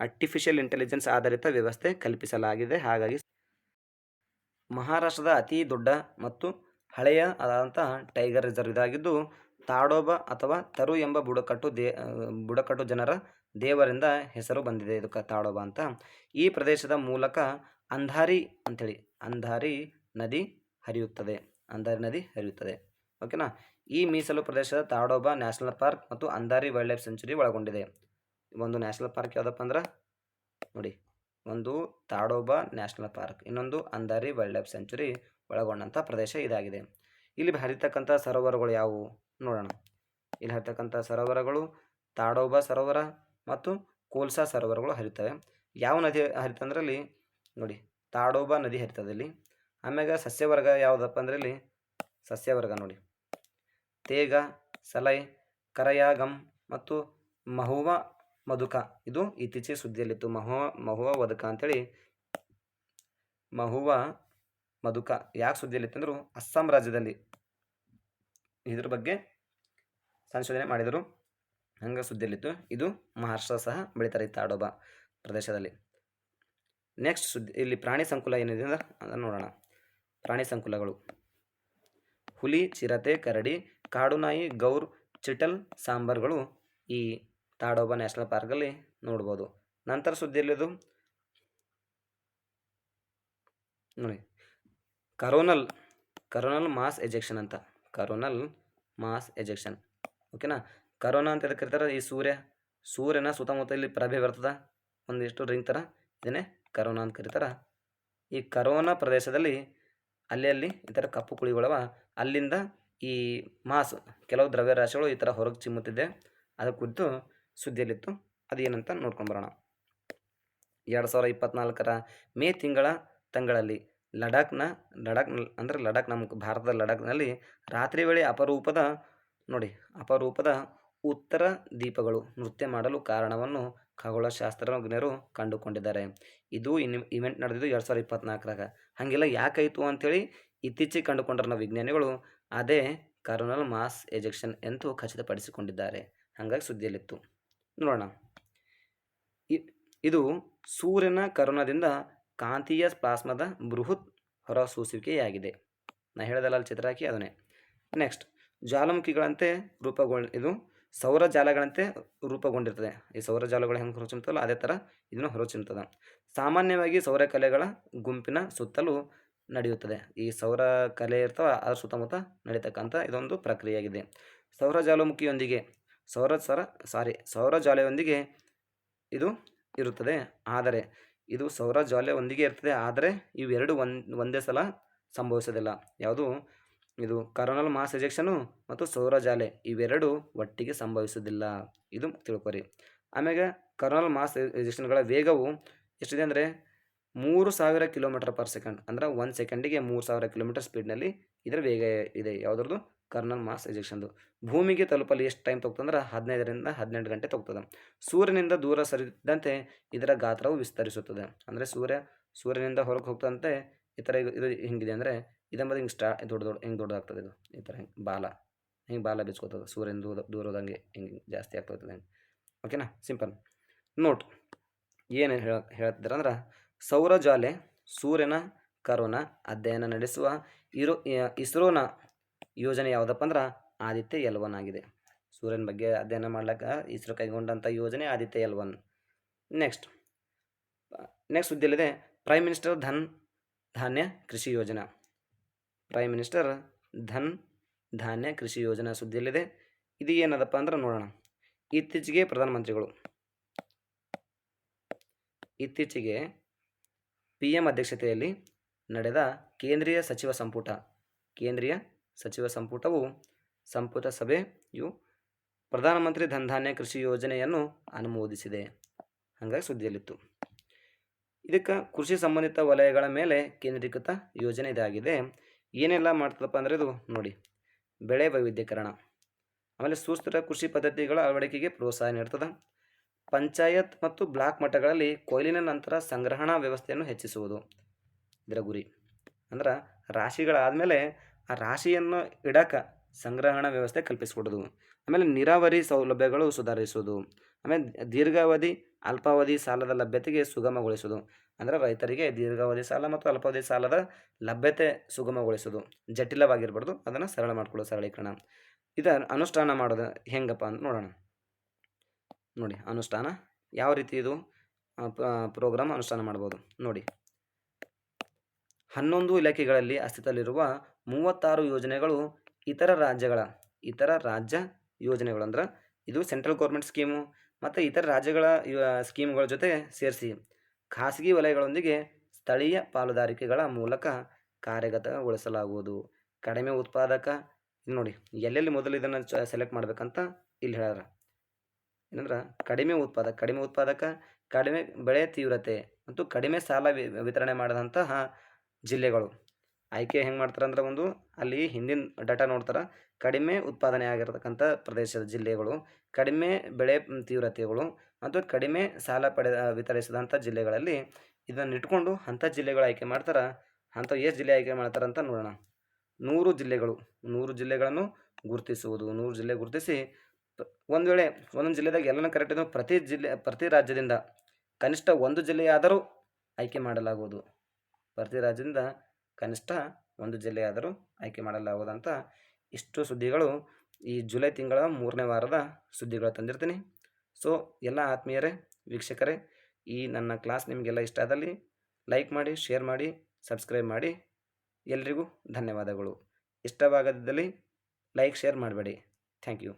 ಆರ್ಟಿಫಿಷಿಯಲ್ ಇಂಟೆಲಿಜೆನ್ಸ್ ಆಧಾರಿತ ವ್ಯವಸ್ಥೆ ಕಲ್ಪಿಸಲಾಗಿದೆ. ಹಾಗಾಗಿ ಮಹಾರಾಷ್ಟ್ರದ ಅತಿ ದೊಡ್ಡ ಮತ್ತು ಹಳೆಯ ಆದಂತಹ ಟೈಗರ್ ರಿಸರ್ವ್ ಇದಾಗಿದ್ದು, ತಾಡೋಬಾ ಅಥವಾ ತರು ಎಂಬ ಬುಡಕಟ್ಟು ಜನರ ದೇವರಿಂದ ಹೆಸರು ಬಂದಿದೆ ಇದಕ್ಕೆ ತಾಡೋಬಾ ಅಂತ. ಈ ಪ್ರದೇಶದ ಮೂಲಕ ಅಂಧಾರಿ ನದಿ ಹರಿಯುತ್ತದೆ. ಓಕೆನಾ. ಈ ಮೀಸಲು ಪ್ರದೇಶದ ತಾಡೋಬಾ ನ್ಯಾಷನಲ್ ಪಾರ್ಕ್ ಮತ್ತು ಅಂಧಾರಿ ವೈಲ್ಡ್ ಲೈಫ್ ಸೆಂಚುರಿ ಒಳಗೊಂಡಿದೆ. ಒಂದು ನ್ಯಾಷನಲ್ ಪಾರ್ಕ್ ಯಾವುದಪ್ಪ ಅಂದ್ರೆ ನೋಡಿ, ಒಂದು ತಾಡೋಬಾ ನ್ಯಾಷನಲ್ ಪಾರ್ಕ್, ಇನ್ನೊಂದು ಅಂಧಾರಿ ವೈಲ್ಡ್ ಲೈಫ್ ಸೆಂಚುರಿ ಒಳಗೊಂಡಂಥ ಪ್ರದೇಶ ಇದಾಗಿದೆ. ಇಲ್ಲಿ ಹರಿತಕ್ಕಂಥ ಸರೋವರಗಳು ಯಾವುವು ನೋಡೋಣ. ಇಲ್ಲಿ ಹರಿತಕ್ಕಂಥ ಸರೋವರಗಳು ತಾಡೋಬಾ ಸರೋವರ ಮತ್ತು ಕೋಲ್ಸಾ ಸರೋವರಗಳು ಹರಿತವೆ. ಯಾವ ನದಿ ಹರಿತಂದ್ರೆ ಇಲ್ಲಿ ನೋಡಿ, ತಾಡೋಬಾ ನದಿ ಹರಿತದೆ ಇಲ್ಲಿ. ಆಮ್ಯಾಗ ಸಸ್ಯವರ್ಗ ಯಾವುದಪ್ಪ ಅಂದ್ರೆ ಇಲ್ಲಿ ಸಸ್ಯವರ್ಗ ನೋಡಿ, ತೇಗ, ಸಲೈ, ಕರಯಾಗಮ್ ಮತ್ತು ಮಹುವಾ ಮಧುಕ. ಇದು ಇತ್ತೀಚೆಗೆ ಸುದ್ದಿಯಲ್ಲಿತ್ತು. ಮಹುವಾ ವಧಕ ಅಂತೇಳಿ, ಮಹುವಾ ಮಧುಕ ಯಾಕೆ ಸುದ್ದಿಯಲ್ಲಿತ್ತು ಅಂದರು, ಅಸ್ಸಾಂ ರಾಜ್ಯದಲ್ಲಿ ಇದ್ರ ಬಗ್ಗೆ ಸಂಶೋಧನೆ ಮಾಡಿದರು, ಹಂಗೆ ಸುದ್ದಿಯಲ್ಲಿತ್ತು. ಇದು ಮಹಾರಾಷ್ಟ್ರ ಸಹ ಬೆಳೀತಾರೆ ಈ ತಾಡೋಬಾ ಪ್ರದೇಶದಲ್ಲಿ. ನೆಕ್ಸ್ಟ್ ಸುದ್ದಿ, ಇಲ್ಲಿ ಪ್ರಾಣಿ ಸಂಕುಲ ಏನಿದೆ ಅಂದ್ರೆ ಅದನ್ನು ನೋಡೋಣ. ಪ್ರಾಣಿ ಸಂಕುಲಗಳು: ಹುಲಿ, ಚಿರತೆ, ಕರಡಿ, ಕಾಡುನಾಯಿ, ಗೌರ್, ಚಿಟಲ್, ಸಾಂಬಾರ್ಗಳು ಈ ತಾಡೋಬಾ ನ್ಯಾಷನಲ್ ಪಾರ್ಕಲ್ಲಿ ನೋಡ್ಬೋದು. ನಂತರ ಸುದ್ದಿಯಲ್ಲಿದು ನೋಡಿ, ಕರೋನಲ್ ಮಾಸ್ ಎಜೆಕ್ಷನ್ ಅಂತ. ಕರೋನಲ್ ಮಾಸ್ ಎಜೆಕ್ಷನ್, ಓಕೆನಾ. ಕರೋನಾ ಅಂತ ಎದಕ್ಕೆ ಕರೀತಾರೆ, ಈ ಸೂರ್ಯನ ಸುತ್ತಮುತ್ತ ಇಲ್ಲಿ ಪ್ರಭೆ ಬರ್ತದೆ ಒಂದಿಷ್ಟು ರಿಂಗ್ ಥರ, ಇದನ್ನೇ ಕರೋನಾ ಅಂತ ಕರೀತಾರೆ. ಈ ಕರೋನಾ ಪ್ರದೇಶದಲ್ಲಿ ಅಲ್ಲಿ ಈ ಥರ ಕಪ್ಪು ಕುಳಿಗಳವ, ಅಲ್ಲಿಂದ ಈ ಕೆಲವು ದ್ರವ್ಯರಾಶಿಗಳು ಈ ಥರ ಹೊರಗೆ ಚಿಮ್ಮುತ್ತಿದೆ. ಅದರ ಕುರಿತು ಸುದ್ದಿಯಲ್ಲಿತ್ತು. ಅದು ಏನಂತ ನೋಡ್ಕೊಂಡು ಬರೋಣ. 2024 ಮೇ ತಿಂಗಳಲ್ಲಿ ಲಡಾಖ್ ನಮ್ಮ ಭಾರತದ ಲಡಾಖ್ನಲ್ಲಿ ರಾತ್ರಿ ವೇಳೆ ಅಪರೂಪದ ಉತ್ತರ ದೀಪಗಳು ನೃತ್ಯ ಮಾಡಲು ಕಾರಣವನ್ನು ಖಗೋಳಶಾಸ್ತ್ರಜ್ಞರು ಕಂಡುಕೊಂಡಿದ್ದಾರೆ. ಇದು ಇವೆಂಟ್ ನಡೆದಿದ್ದು 2024. ಹಾಗೆಲ್ಲ ಯಾಕಾಯಿತು ಅಂಥೇಳಿ ಇತ್ತೀಚೆಗೆ ಕಂಡುಕೊಂಡ್ರ ವಿಜ್ಞಾನಿಗಳು ಅದೇ ಕರೋನಲ್ ಮಾಸ್ ಎಜೆಕ್ಷನ್ ಎಂದು ಖಚಿತಪಡಿಸಿಕೊಂಡಿದ್ದಾರೆ. ಹಾಗಾಗಿ ಸುದ್ದಿಯಲ್ಲಿತ್ತು. ನೋಡೋಣ, ಇದು ಸೂರ್ಯನ ಕರೋನದಿಂದ ಕಾಂತೀಯ ಪ್ಲಾಸ್ಮಾದ ಬೃಹತ್ ಹೊರಸೂಸುವಿಕೆಯಾಗಿದೆ. ನಾನು ಹೇಳಿದಲ್ಲ ಅಲ್ಲಿ ಚಿತ್ರ ಹಾಕಿ ಅದನ್ನೇ. ನೆಕ್ಸ್ಟ್, ಜ್ವಾಲಾಮುಖಿಗಳಂತೆ ಇದು ಸೌರ ಜಾಲಗಳಂತೆ ರೂಪುಗೊಂಡಿರ್ತದೆ. ಈ ಸೌರ ಜಾಲಗಳು ಹೆಂಗೆ ಹೊರಚಿಮ್ತಲ್ಲ ಅದೇ ಥರ ಇದನ್ನು ಹೊರಚಿಮ್ತದೆ. ಸಾಮಾನ್ಯವಾಗಿ ಸೌರ ಕಲೆಗಳ ಗುಂಪಿನ ಸುತ್ತಲೂ ನಡೆಯುತ್ತದೆ. ಈ ಸೌರ ಕಲೆ ಇರ್ತವೆ ಅದರ ಸುತ್ತಮುತ್ತ ನಡೀತಕ್ಕಂಥ ಇದೊಂದು ಪ್ರಕ್ರಿಯೆಯಾಗಿದೆ. ಸೌರ ಜ್ವಾಲೆಯೊಂದಿಗೆ ಇದು ಇರುತ್ತದೆ. ಆದರೆ ಇದು ಸೌರ ಜ್ವಾಲೆ ಒಂದಿಗೆ ಇರ್ತದೆ, ಆದರೆ ಇವೆರಡು ಒಂದೇ ಸಲ ಸಂಭವಿಸೋದಿಲ್ಲ. ಯಾವುದು ಇದು ಕರೋನಲ್ ಮಾಸ್ ಎಜೆಕ್ಷನು ಮತ್ತು ಸೌರ ಜಾಲೆ ಇವೆರಡು ಒಟ್ಟಿಗೆ ಸಂಭವಿಸೋದಿಲ್ಲ, ಇದು ತಿಳ್ಕೊರಿ. ಆಮ್ಯಾಗ ಕರೋನಲ್ ಮಾಸ್ ಎಜೆಕ್ಷನ್ಗಳ ವೇಗವು ಎಷ್ಟಿದೆ ಅಂದರೆ 3000 km/s, ಅಂದ್ರೆ 1 ಸೆಕೆಂಡಿಗೆ 3000 km ಸ್ಪೀಡ್ನಲ್ಲಿ ಇದರ ವೇಗ ಇದೆ. ಯಾವುದ್ರದ್ದು ಕರೋನಲ್ ಮಾಸ್ ಎಜೆಕ್ಷನ್ದು. ಭೂಮಿಗೆ ತಲುಪಲು ಎಷ್ಟು ಟೈಮ್ ತೊಗೊತಂದ್ರೆ 15 ರಿಂದ 18 ಗಂಟೆ ತೊಗೊತದೆ. ಸೂರ್ಯನಿಂದ ದೂರ ಸರಿದಂತೆ ಇದರ ಗಾತ್ರವು ವಿಸ್ತರಿಸುತ್ತದೆ. ಅಂದರೆ ಸೂರ್ಯನಿಂದ ಹೊರಗೆ ಹೋಗ್ತಂತೆ ಈ ಥರ ಇದು ಹಿಂಗಿದೆ ಅಂದರೆ ಇದಂಬದು ಹಿಂಗೆ ದೊಡ್ಡದಾಗ್ತದೆ. ಇದು ಈ ಥರ ಹಿಂಗೆ ಬಾಲ ಬಿಚ್ಕೋತದೆ. ಸೂರ್ಯನಿಂದ ದೂರ ಹೋದಂಗೆ ಹಿಂಗೆ ಜಾಸ್ತಿ ಆಗ್ತದೆ ಹಿಂಗೆ. ಓಕೆನಾ, ಸಿಂಪಲ್ ನೋಟ್. ಏನು ಹೇಳ್ತಿದ್ದಾರೆ ಅಂದ್ರೆ, ಸೌರ ಜ್ವಾಲೆ ಸೂರ್ಯನ ಕರೋನಾ ಅಧ್ಯಯನ ನಡೆಸುವ ಇಸ್ರೋನ ಯೋಜನೆ ಯಾವುದಪ್ಪ ಅಂದ್ರೆ ಆದಿತ್ಯ L1 ಆಗಿದೆ. ಸೂರ್ಯನ ಬಗ್ಗೆ ಅಧ್ಯಯನ ಮಾಡ್ಲಿಕ್ಕೆ ಇಸ್ರೋ ಕೈಗೊಂಡಂಥ ಯೋಜನೆ ಆದಿತ್ಯ L1. ನೆಕ್ಸ್ಟ್ ಸುದ್ದಿಯಲ್ಲಿದೆ, ಪ್ರೈಮ್ ಮಿನಿಸ್ಟರ್ ಧನ್ ಧಾನ್ಯ ಕೃಷಿ ಯೋಜನಾ. ಪ್ರೈಮ್ ಮಿನಿಸ್ಟರ್ ಧನ್ ಧಾನ್ಯ ಕೃಷಿ ಯೋಜನಾ ಸುದ್ದಿಯಲ್ಲಿದೆ. ಇದು ಏನದಪ್ಪ ಅಂದ್ರೆ ನೋಡೋಣ. ಇತ್ತೀಚೆಗೆ PM ಅಧ್ಯಕ್ಷತೆಯಲ್ಲಿ ನಡೆದ ಕೇಂದ್ರೀಯ ಸಚಿವ ಸಂಪುಟ ಸಭೆಯು ಪ್ರಧಾನಮಂತ್ರಿ ಧನಧಾನ್ಯ ಕೃಷಿ ಯೋಜನೆಯನ್ನು ಅನುಮೋದಿಸಿದೆ. ಹಾಗಾಗಿ ಸುದ್ದಿಯಲ್ಲಿತ್ತು. ಇದಕ್ಕೆ ಕೃಷಿ ಸಂಬಂಧಿತ ವಲಯಗಳ ಮೇಲೆ ಕೇಂದ್ರೀಕೃತ ಯೋಜನೆ ಇದಾಗಿದೆ. ಏನೆಲ್ಲ ಮಾಡ್ತದಪ್ಪ ಅಂದರೆ ಇದು ನೋಡಿ, ಬೆಳೆ ವೈವಿಧ್ಯೀಕರಣ, ಆಮೇಲೆ ಸುಸ್ಥಿರ ಕೃಷಿ ಪದ್ಧತಿಗಳ ಅಳವಡಿಕೆಗೆ ಪ್ರೋತ್ಸಾಹ ನೀಡ್ತದೆ. ಪಂಚಾಯತ್ ಮತ್ತು ಬ್ಲಾಕ್ ಮಟ್ಟಗಳಲ್ಲಿ ಕೊಯ್ಲಿನ ನಂತರ ಸಂಗ್ರಹಣಾ ವ್ಯವಸ್ಥೆಯನ್ನು ಹೆಚ್ಚಿಸುವುದು ಇದರ ಗುರಿ. ಅಂದ್ರೆ ರಾಶಿಗಳಾದಮೇಲೆ ಆ ರಾಶಿಯನ್ನು ಇಡಕ್ಕೆ ಸಂಗ್ರಹಣಾ ವ್ಯವಸ್ಥೆ ಕಲ್ಪಿಸಿಕೊಡೋದು. ಆಮೇಲೆ ನೀರಾವರಿ ಸೌಲಭ್ಯಗಳು ಸುಧಾರಿಸುವುದು. ಆಮೇಲೆ ದೀರ್ಘಾವಧಿ ಅಲ್ಪಾವಧಿ ಸಾಲದ ಲಭ್ಯತೆಗೆ ಸುಗಮಗೊಳಿಸುವುದು. ಅಂದರೆ ರೈತರಿಗೆ ದೀರ್ಘಾವಧಿ ಸಾಲ ಮತ್ತು ಅಲ್ಪಾವಧಿ ಸಾಲದ ಲಭ್ಯತೆ ಸುಗಮಗೊಳಿಸೋದು, ಜಟಿಲವಾಗಿರ್ಬಾರ್ದು, ಅದನ್ನು ಸರಳ ಮಾಡ್ಕೊಳ್ಳೋದು, ಸರಳೀಕರಣ. ಇದನ್ನು ಅನುಷ್ಠಾನ ಮಾಡೋದು ಹೆಂಗಪ್ಪ ಅಂತ ನೋಡೋಣ. ನೋಡಿ, ಅನುಷ್ಠಾನ ಯಾವ ರೀತಿ ಇದು ಪ್ರೋಗ್ರಾಮ್ ಅನುಷ್ಠಾನ ಮಾಡ್ಬೋದು ನೋಡಿ. 11 ಇಲಾಖೆಗಳಲ್ಲಿ ಅಸ್ತಿತ್ವದಲ್ಲಿರುವ 36 ಯೋಜನೆಗಳು ಇತರ ರಾಜ್ಯ ಯೋಜನೆಗಳು, ಅಂದ್ರೆ ಇದು ಸೆಂಟ್ರಲ್ ಗೌರ್ಮೆಂಟ್ ಸ್ಕೀಮು ಮತ್ತು ಇತರ ರಾಜ್ಯಗಳ ಸ್ಕೀಮ್ಗಳ ಜೊತೆ ಸೇರಿಸಿ ಖಾಸಗಿ ವಲಯಗಳೊಂದಿಗೆ ಸ್ಥಳೀಯ ಪಾಲುದಾರಿಕೆಗಳ ಮೂಲಕ ಕಾರ್ಯಗತಗೊಳಿಸಲಾಗುವುದು. ಕಡಿಮೆ ಉತ್ಪಾದಕ, ನೋಡಿ ಎಲ್ಲೆಲ್ಲಿ ಮೊದಲು ಇದನ್ನು ಸೆಲೆಕ್ಟ್ ಮಾಡಬೇಕಂತ ಇಲ್ಲಿ ಹೇಳ್ಯಾರ. ಏನಂದ್ರೆ ಕಡಿಮೆ ಉತ್ಪಾದಕ, ಕಡಿಮೆ ಬೆಳೆ ತೀವ್ರತೆ ಮತ್ತು ಕಡಿಮೆ ಸಾಲ ವಿತರಣೆ ಮಾಡಿದಂತಹ ಜಿಲ್ಲೆಗಳು ಆಯ್ಕೆ ಹೆಂಗೆ ಮಾಡ್ತಾರೆ ಅಂದ್ರೆ, ಒಂದು ಅಲ್ಲಿ ಹಿಂದಿನ ಡಾಟಾ ನೋಡ್ತಾರೆ, ಕಡಿಮೆ ಉತ್ಪಾದನೆ ಆಗಿರತಕ್ಕಂಥ ಪ್ರದೇಶದ ಜಿಲ್ಲೆಗಳು, ಕಡಿಮೆ ಬೆಳೆ ತೀವ್ರತೆಗಳು ಮತ್ತು ಕಡಿಮೆ ಸಾಲ ವಿತರಿಸಿದಂಥ ಜಿಲ್ಲೆಗಳಲ್ಲಿ ಇದನ್ನು ಇಟ್ಕೊಂಡು ಅಂಥ ಜಿಲ್ಲೆಗಳು ಆಯ್ಕೆ ಮಾಡ್ತಾರೆ. ಅಂಥ ಎಷ್ಟು ಜಿಲ್ಲೆ ಆಯ್ಕೆ ಮಾಡ್ತಾರೆ ಅಂತ ನೋಡೋಣ. 100 ಜಿಲ್ಲೆಗಳನ್ನು ಗುರುತಿಸುವುದು. 100 ಜಿಲ್ಲೆ ಗುರುತಿಸಿ, ಒಂದು ವೇಳೆ ಒಂದೊಂದು ಜಿಲ್ಲೆದಾಗ ಎಲ್ಲನೂ ಕರೆಕ್ಟ್ ಇದ್ದು ಪ್ರತಿ ರಾಜ್ಯದಿಂದ ಕನಿಷ್ಠ ಒಂದು ಜಿಲ್ಲೆಯಾದರೂ ಆಯ್ಕೆ ಮಾಡಲಾಗುವುದು. ಪ್ರತಿ ರಾಜ್ಯದಿಂದ ಕನಿಷ್ಠ ಒಂದು ಜಿಲ್ಲೆಯಾದರೂ ಆಯ್ಕೆ ಮಾಡಲಾಗುವುದಂತ ಇಷ್ಟು ಸುದ್ದಿಗಳು ಈ ಜುಲೈ ತಿಂಗಳ 3ನೇ ವಾರದ ಸುದ್ದಿಗಳು ತಂದಿರ್ತೀನಿ. ಸೊ ಎಲ್ಲ ಆತ್ಮೀಯರೇ, ವೀಕ್ಷಕರೇ, ಈ ನನ್ನ ಕ್ಲಾಸ್ ನಿಮಗೆಲ್ಲ ಇಷ್ಟ ಆದಲ್ಲಿ ಲೈಕ್ ಮಾಡಿ, ಶೇರ್ ಮಾಡಿ, ಸಬ್ಸ್ಕ್ರೈಬ್ ಮಾಡಿ. ಎಲ್ರಿಗೂ ಧನ್ಯವಾದಗಳು. ಇಷ್ಟವಾಗದಿದ್ದಲ್ಲಿ ಲೈಕ್, ಶೇರ್ ಮಾಡಬೇಡಿ. Thank you.